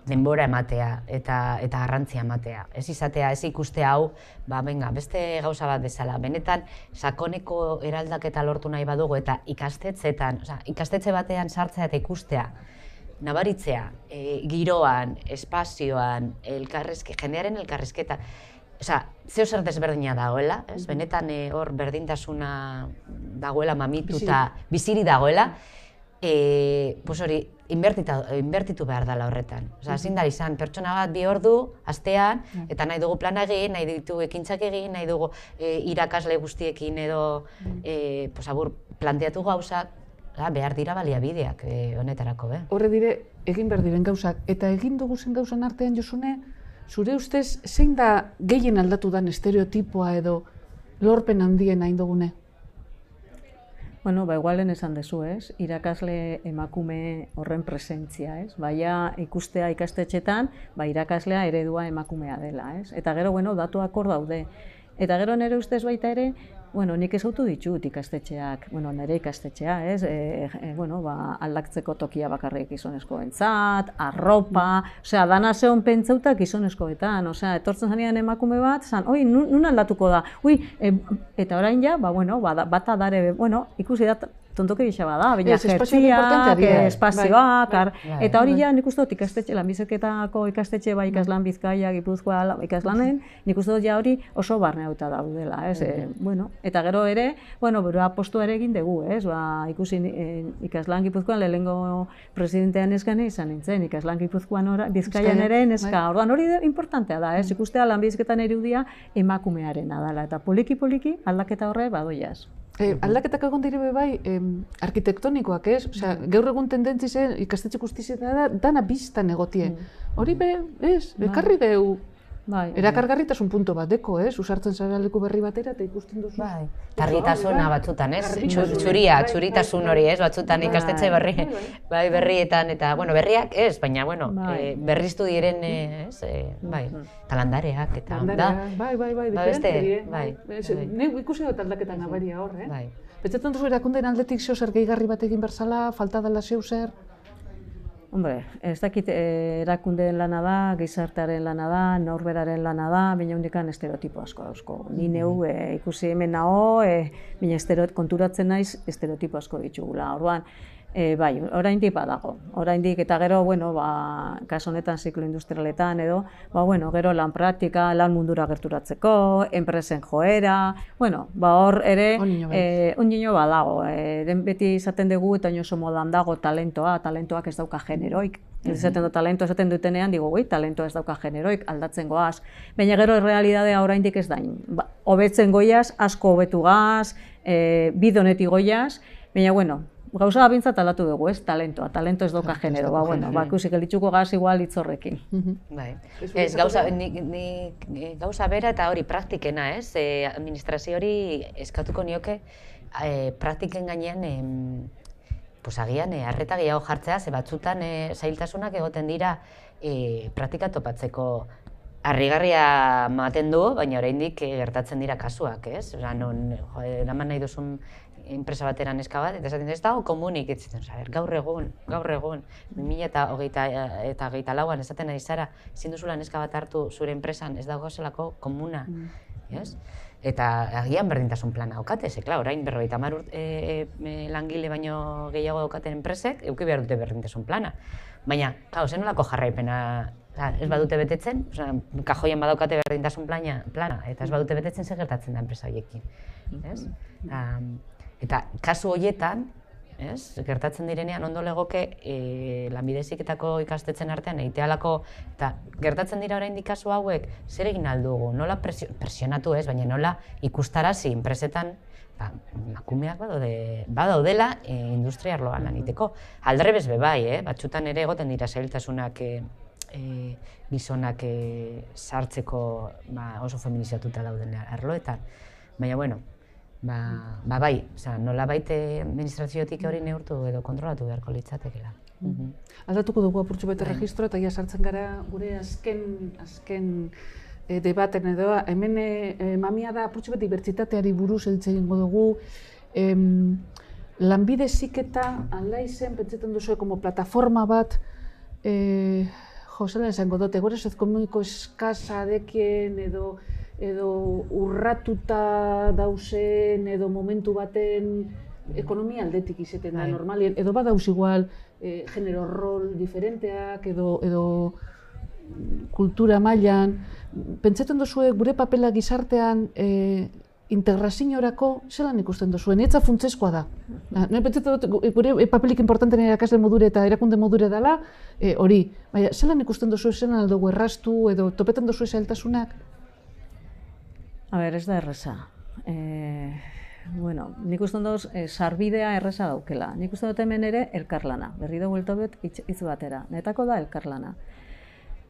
denbora ematea eta garrantzia ematea. Ez izatea, ez ikustea hau, beste gauza bat bezala. Benetan, sakoneko eraldaketa lortu nahi badugu eta ikastetxe batean sartzea eta ikustea, nabaritzea, giroan, espazioan, jendearen elkarrizketa, zeo zer desberdina dagoela, benetan hor berdintasuna dagoela mamituta, biziri dagoela, hori, inbertitu behar dela horretan. Ezin da izan, pertsona bat 2 ordu, astean, eta nahi dugu plana egin, nahi ditu ekintzak egin, nahi dugu irakasle guztiekin edo planteatu gauzak, behar dira baliabideak honetarako. Horre dire, egin behar diren gauzak, eta egin dugu zen gauzan artean, Josune, zure ustez, zein da gehien aldatu dan estereotipoa edo lorpen handien hain dugune? Bueno, igualen esan dezu, irakasle emakume horren presentzia, baina ikustea ikastetxetan, irakaslea eredua emakumea dela, eta gero, datuak hor daude. Eta gero nire ustez baita ere, nik ezautu ditut ikastetxeak, nire ikastetxea, aldaktzeko tokia bakarrik gizonezkoentzat, arropa, dana zeon pentsauta gizonezkoetan, etortzen zanean emakume bat, nun aldatuko da, eta orain ja, bata dare, ikusi da, tontoke gisa bada, baina jertziak, espazioak, eta hori ja nik uste dut ikastetxe, lanbiziketako ikastetxe ikaslan Bizkaia, Gipuzkoa ikaslanen, nik uste dut ja hori oso barneuta daudela, eta gero ere, bera apostua ere egin dugu, ikusi ikaslan Gipuzkoan lehenengo presidentean eskane izan nintzen, ikaslan Gipuzkoan Bizkaian ere neska, orduan hori importantea da, ikustea lanbiziketan irudia emakumearena dela, eta poliki-poliki aldaketa horre badoiaz. Aldaketak egon dire bai arkitektonikoak, gaur egun tendentzi zen ikastetxe guztizeta da dana biztan egotie. Hori ekarri deu erakargarritasun punto bat deko, usartzen zara leku berri batera eta ikusten duzu. Tarritasuna batzutan, txuritasun hori, batzutan ikastetxe berrietan, eta berriak baina berriztu diren, talandareak eta da. Bai, ikusi dut aldaketan nabaria hor, Pentsatzen duzu erakundeen aldetik zeo zer gehigarri bat egin berzala, falta dela zeo zer? Hombre, ez dakit erakundeen lana da, gizartearen lana da, norberaren lana da, baina hundikan estereotipo asko dauzko. Ni neu ikusi hemen nago, baina konturatzen naiz estereotipo asko ditugula. Orduan, bai, oraindik badago. Oraindik eta gero, kasu honetan ziklo industrialetan edo, gero lan praktika, lan mundura gerturatzeko, enpresen joera, hor ere ondino badago. Beti izaten dugu eta oso modan dago talentoak ez dauka generoik. Esaten du talentoa esaten dutenean, talentoa ez dauka generoik, aldatzen goaz. Baina gero realidadea oraindik ez dain. Hobetzen goiaz, asko hobetu gaz, bidonetik goiaz, baina gauza bintzat aldatu dugu, talentoa ez dauka genero, ikusi gelitzuko gaz igual hitzorrekin. Gauza bera eta hori praktikena, administrazio hori eskatuko nioke praktiken gainean agian arreta gehiago jartzea, ze batzutan zailtasunak egoten dira praktika topatzeko. Harrigarria ematen du, baina oraindik gertatzen dira kasuak, eraman nahi duzun enpresa bateran neska bat, eta esaten ez dago komunik, gaur egun, 2024an esaten nahi zara, ezin duzula neska bat hartu zure enpresan ez dago zelako komuna, eta agian berdintasun plana daukate, orain 50 langile baino gehiago daukaten enpresek, eduki behar dute berdintasun plana, baina, zen nolako jarraipena ez badute betetzen, kajoian badaukate berdintasun plana, eta ez badute betetzen zer gertatzen da enpresa horiekin. Eta kasu horietan, gertatzen direnean ondo legoke lanbide heziketako ikastetzen artean egitealako, eta gertatzen dira oraindik kasu hauek, zer egin aldugu, nola presionatu baina nola ikustarazi enpresetan emakumeak badaudela industria arloan lan egiteko. Aldrebes bai, batzutan ere egoten dira zailtasunak gizonak sartzeko oso feminizatuta dauden arloetan. Baina, bai, nola baite administraziotik hori neurtu edo kontrolatu beharko litzatekela. Aldatuko dugu apurtxo bete registro eta sartzen gara gure azken debaten edo, hemen mamia da apurtxo bete dibertsitateari buruz hitz egingo dugu. Lanbide heziketa alaizen, pentsetan duzu como plataforma bat, zela esango dut, gure sozioekonomiko eskasa dekien edo urratuta dauzen edo momentu baten ekonomia aldetik izaten da normalien, edo badauz igual genero rol diferenteak edo kultura mailan. Pentsetan duzue gure papela gizartean integraziorako zelan ikusten duzuen, etza funtsezkoa da. Pentsetan dut gure papelik importanten irakasle modure eta erakunde modure dela hori, baina zelan ikusten duzue, zelan aldugu erraztu edo topetan duzue zailtasunak? Ez da erreza. Nik uste dut sarbidea erreza daukela. Nik uste dut hemen ere elkarlana. Berri dugu eltobet hitz batera. Netako da elkarlana.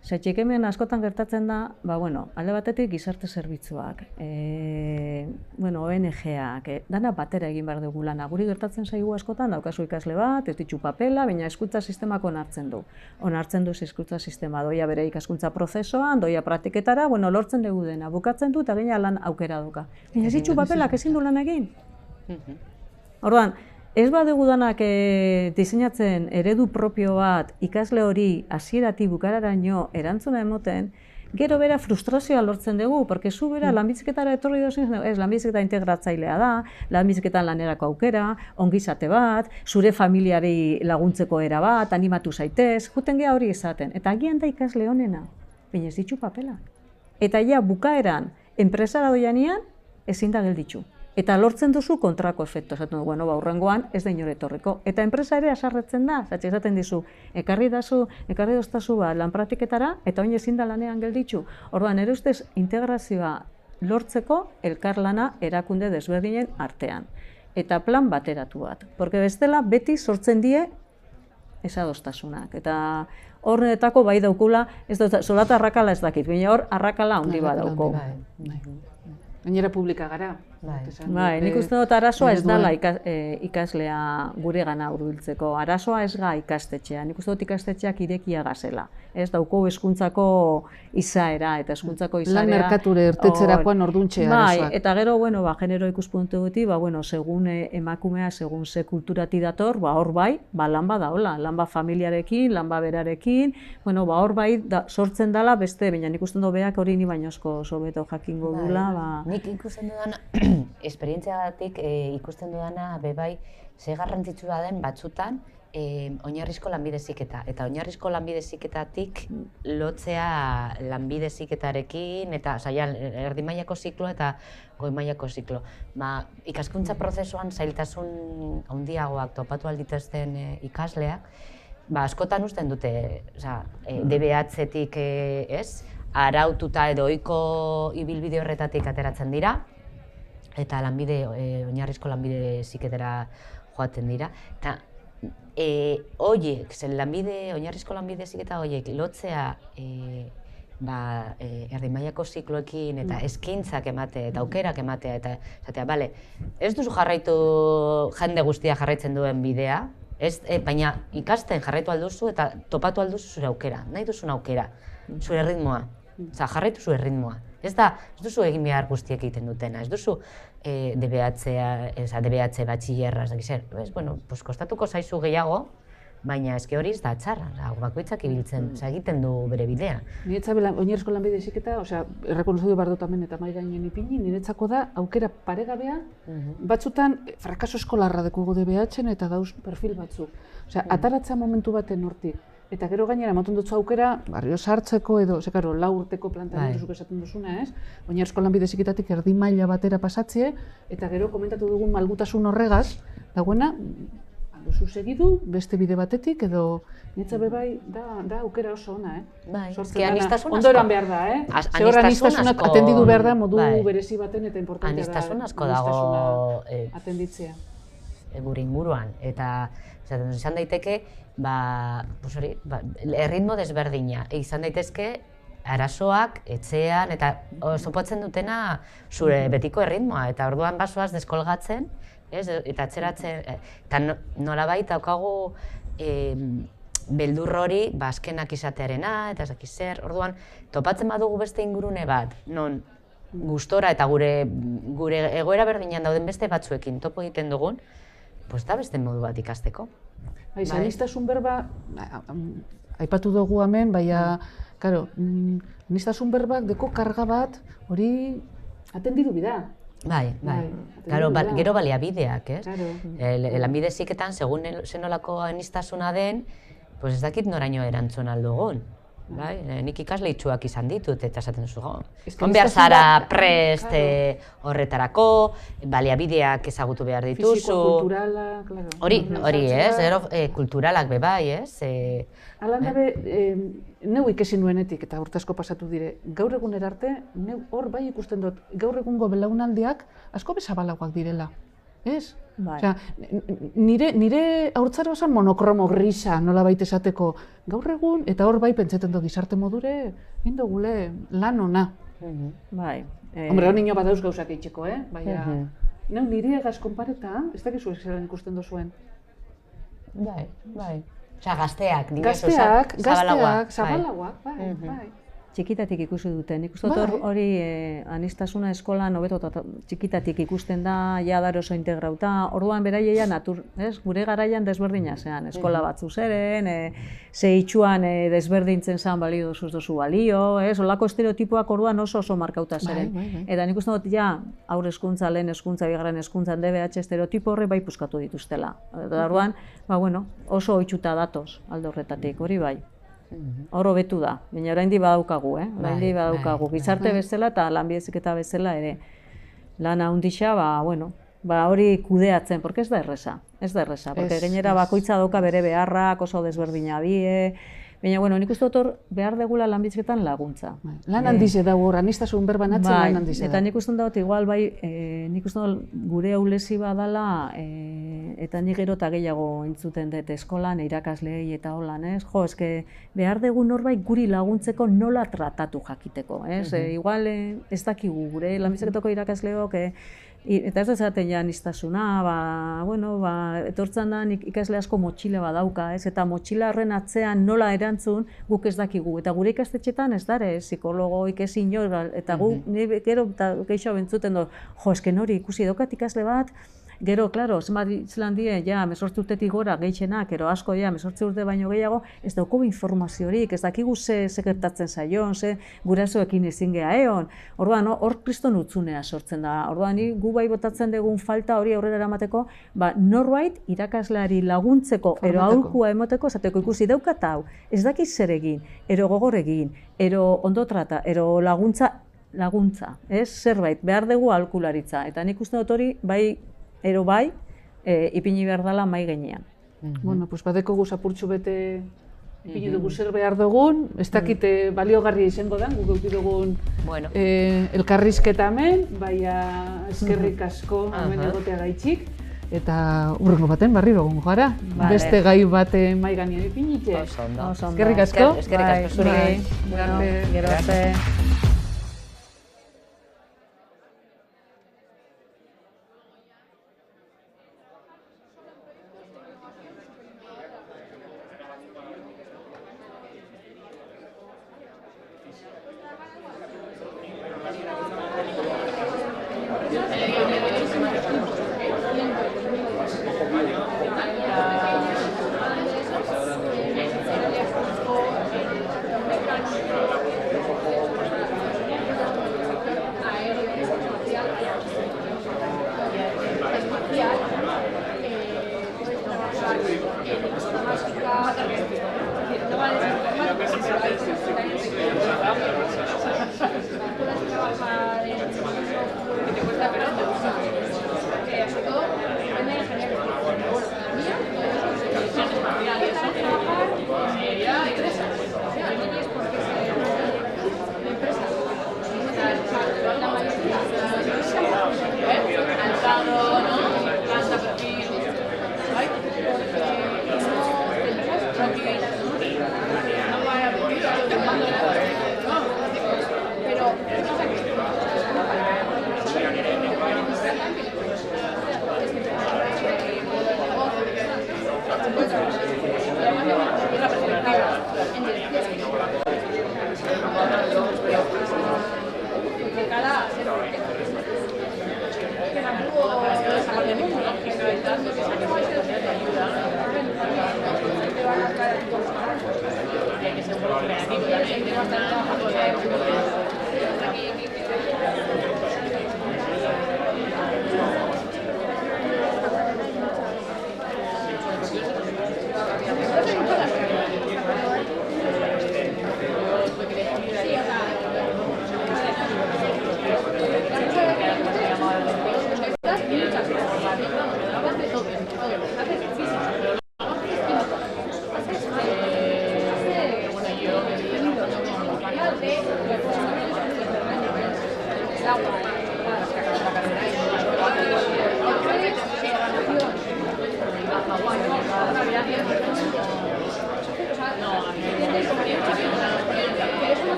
Zaitik hemen askotan gertatzen da, alde batetik gizarte zerbitzuak, ONG-ak, dana batera egin behar dugu lana. Guri gertatzen zaigu askotan, daukazu ikasle bat, ez ditu papela, baina hezkuntza sistemak onartzen du. Onartzen du hezkuntza sistema, doia bere ikaskuntza prozesuan, doia praktiketara, lortzen dugu dena, bukatzen du eta gaina lan aukera duka. Baina ez ditu papelak ezin du lan egin. Orduan, ez badugu danak diseinatzen eredu propio bat ikasle hori hasieratik bukararaino erantzuna emoten, gero bera frustrazioa lortzen dugu, porque zu bera lanbiziketara etorri dozien, ez, lanbiziketa integratzailea da, lanbiziketan lanerako aukera, ongizate bat, zure familiari laguntzeko era bat, animatu zaitez, juten geha hori esaten. Eta agian da ikasle honena, baina ez ditu papelak. Eta ja bukaeran, enpresara doianean, ezin da gelditzu. Eta lortzen duzu kontrako efektu, esaten du, urrengoan ez da inore etorriko. Eta enpresa ere asarretzen da, esaten dizu, ekarri doztazu lan praktiketara, eta oin ezin da lanean gelditzu. Orduan, ere ustez, integrazioa lortzeko elkarlana erakunde desberdinen artean. Eta plan bateratu bat. Porque bestela, beti sortzen die esadostasunak. Eta horretako bai daukula, solata arrakala ez dakit, baina hor arrakala handi badauko. Gainera publika gara. Nik uste dut arazoa ez dela ikaslea gure gana hurbiltzeko. Arazoa ez ga ikastetxea. Nik uste dut ikastetxeak irekia gazela. Ez dauko hezkuntzako izaera eta hezkuntzako izaera. Lan merkature ertetzerakoan orduntxe arazoak. Eta gero, genero ikuspuntu guti, segun emakumea, segun ze kulturati dator, hor bai, lan badaola. Lan familiarekin, lan berarekin, hor bai sortzen dela beste, baina nik uste dut beak hori ni bainozko sobeto jakingo dula. Nik ikusten dudana, esperientziagatik ikusten dudana bebai ze garrantzitsua den batzutan oinarrizko lanbide heziketa. Eta oinarrizko lanbide heziketatik lotzea lanbide heziketarekin eta erdi mailako zikloa eta goi mailako ziklo. Ikaskuntza prozesuan zailtasun handiagoak topatu aldituzten ikasleak, askotan usten dute DBH-etik araututa edo ohiko ibilbide horretatik ateratzen dira eta oinarrizko lanbide heziketara joaten dira. Eta oinarrizko lanbide heziketa horiek lotzea erdi mailako zikloekin eta eskaintzak ematea eta aukerak ematea eta esatea, ez duzu jarraitu jende guztia jarraitzen duen bidea, baina ikasten jarraitu alduzu eta topatu alduzu zure aukera, nahi duzun aukera, zure ritmoa. Jarraitu zure ritmoa. Ez duzu egin behar guztiek egiten dutena, ez duzu DBH batxillerra, kostatuko zaizu gehiago, baina eske hori ez da txarra, bakoitzak ibiltzen, egiten du bere bidea. Niretzako oinarrizko lanbide heziketa, errekonozitu behar dut hemen eta mahai gainen ipini, niretzako da aukera paregabea, batzutan frakaso eskolarra dekugu DBH-en eta dauz perfil batzuk. Ataratzea momentu baten hortik. Eta gero gainera, ematen dutzu aukera, barrio sartzeko edo, lau urteko planteamenduzuk esaten duzuna, oinarrizko lanbide heziketatik erdi maila batera pasatzie, eta gero komentatu dugun malgutasun horregaz, dagoena, duzu segidu, beste bide batetik, edo niretzako bai, da aukera oso ona, ondoran behar da, zehor anistasunak atendidu behar da, modu berezi baten eta importantea da. Anistasun asko dago atenditzea. Gure inguruan, eta izan daiteke, erritmo desberdina. Izan daitezke, arazoak, etxean, eta zopatzen dutena zure betiko erritmoa. Eta orduan basoaz deskolgatzen, eta atzeratzen, eta nolabait daukagu beldur hori azkenak izatearena, eta ezaki zer. Orduan, topatzen badugu beste ingurune bat, non gustora eta gure egoera berdinean dauden beste batzuekin topo egiten dugun, da beste modu bat ikasteko. Anistasun berba, aipatu dugu hemen, baina, anistasun berbak deko karga bat, hori atendidu bida. Gero baliabideak, ez? Lanbide heziketan, segun zenolako anistasuna den, ez dakit noraino erantzun aldugun. Nik ikasle itxuak izan ditut, eta esaten duzu, behar zara prest horretarako, baliabideak ezagutu behar dituzu. Fisiko, kulturalak, klaro. Hori, ez, kulturalak bebai, ez. Alan dabe, neu ikesi nuenetik, eta urte asko pasatu dire, gaur egunera arte, neu hor bai ikusten dut, gaur egungo belaunaldiak asko bezabalagoak direla. ez? Bai. Osea, nire haurtzaro zen monokromo grisa nola baita esateko gaur egun, eta hor bai pentsatzen du gizarte modure, indogule lan ona. Bai. Hombre, hor nino badauz gauzak eitxeko, baina nire egaz konpareta, ez dakizu zelan ikusten duzuen. Bai. Osea, gazteak, Gazteak, zabalagoak, bai. Txikitatik ikusi dute. Nik uste dut hori aniztasuna eskolan hobeto txikitatik ikusten da, ja dar oso integrauta. Orduan beraieia gure garaian desberdina zean. Eskola batzu zeren, ze itxuan desberdintzen zan balio dozu balio, olako estereotipoak orduan oso markauta zeren. Eta nik uste dut ja, aur eskuntza, lehen eskuntza, bigarren eskuntzan DBH estereotipo horre bai puskatu dituztela. Eta orduan, oso oitxuta datoz alde horretatik, hori bai. Hor hobetu da, baina oraindik badaukagu, badaukagu. Gizarte bezala eta lanbide heziketa bezala ere. Lan handixa, hori kudeatzen, porque ez da erresa. Porque gainera bakoitza dauka bere beharrak, oso desberdina die. Baina, nik uste dut hor behar degula lanbizketan laguntza. Lan handize dago, anistasun berbanatzen lan handize da. Eta nik uste dut, igual nik uste dut gure aulezi badala, eta nik gero eta gehiago entzuten dut eskolan, irakasleei eta holan, jo, eske behar dugu norbait guri laguntzeko nola tratatu jakiteko, igual ez dakigu gure lanbizketako irakasleok, eta ez dezaten ja aniztasuna, etortzen da ikasle asko motxila badauka, eta motxila horren atzean nola erantzun guk ez dakigu. Eta gure ikastetxetan ez dara, psikologoik ez inor, eta guk gero eta geixo bentzuten du, jo, esken hori ikusi daukat ikasle bat, gero, klaro, zelan die, ja, 18 urtetik gora gehixenak, ero asko, ja, 18 urte baino gehiago, ez dauko informaziorik, ez dakigu ze gertatzen zaion, ze gurasoekin ezin geha egon. Orduan, hor kriston utzunea sortzen da. Orduan, gu bai botatzen dugun falta hori aurrera eramateko, norbait irakasleari laguntzeko, ero aholkua emoteko, esateko ikusi daukat hau, ez dakiz zer egin, ero gogor egin, ero ondo trata, ero laguntza, zerbait, behar dugu aholkularitza. Eta nik uste dut hori, ero ipini behar dela mai gainean. Bueno, pues badeko guz apurtxu bete ipini dugu zer behar dugun, ez dakite baliogarria izango da, guk euki dugun elkarrizketa hemen, baina eskerrik asko hemen egotea gaitxik, eta urrengo baten barriro gongo gara. Beste gai bate mai gainean ipinitxe. Eskerrik asko. Eskerrik asko zuri. Gero arte.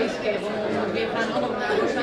veis que como empieza, ¿no? Con una cosa,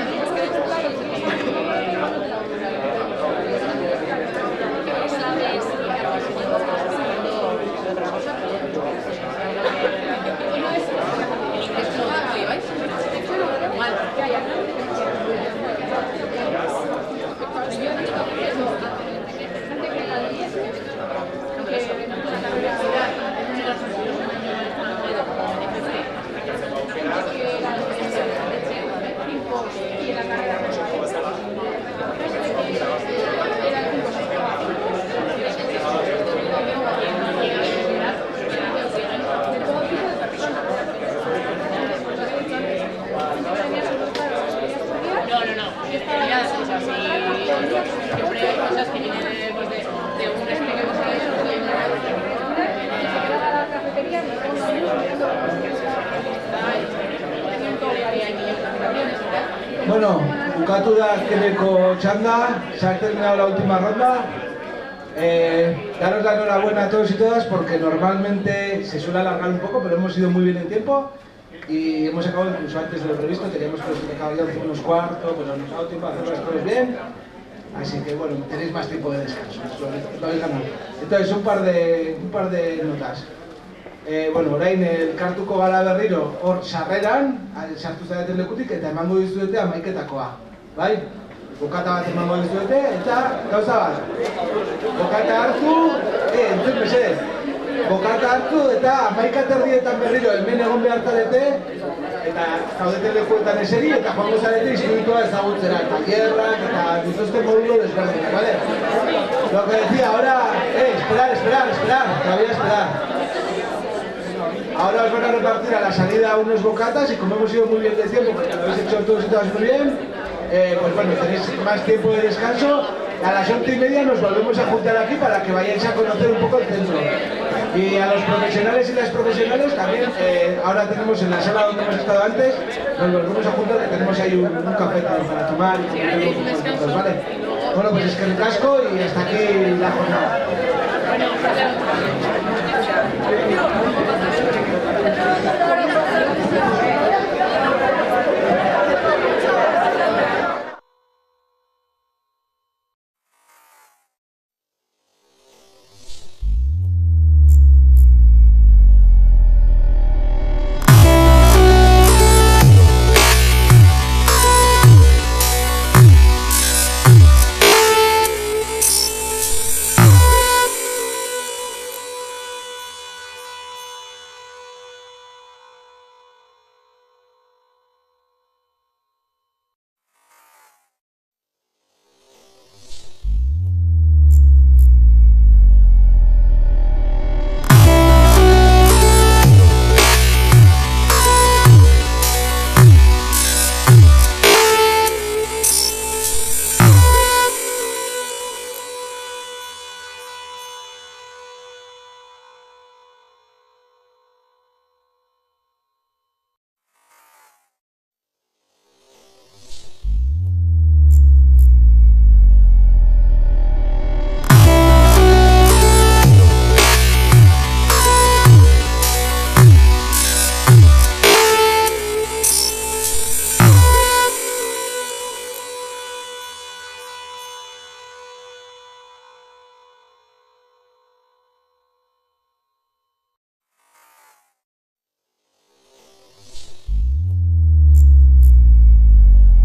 Bueno, bukatu da azkeneko txanda, se ha terminado la última ronda. Daros la enhorabuena a todos y todas porque normalmente se suele alargar un poco, pero hemos ido muy bien en tiempo y hemos acabado incluso antes de lo previsto. Teníamos que acabar ya unos cuartos, pero nos ha dado tiempo a hacer las cosas bien. Así que bueno, tenéis más tiempo de descanso, lo habéis ganado. Entonces, un par de notas. Bueno, orain elkartuko gara berriro hor sarreran, sartu zareten lekutik eta emango dizuete amaiketakoa, bai? Bokata bat emango dizuete eta gauza bat. Bokata hartu, entzun mesedez. Bokata hartu eta 11:00 berriro hemen egon behar zarete eta zaudeten lekuetan eseri eta joango zarete institutua ezagutzera, tailerrak eta dituzte modulo desberdinak, ¿vale? Lo que decía ahora, esperar, todavía esperar. Ahora os van a repartir a la salida unos bocatas y como hemos ido muy bien de tiempo, porque lo habéis hecho todos y todas muy bien, pues bueno, tenéis más tiempo de descanso. A las 11:30 nos volvemos a juntar aquí para que vayáis a conocer un poco el centro. Y a los profesionales y las profesionales también, ahora tenemos en la sala donde hemos estado antes, nos volvemos a juntar, que tenemos ahí un café para tomar y comer un poco juntos, ¿vale? Bueno, pues es que el casco y hasta aquí la jornada. Bueno,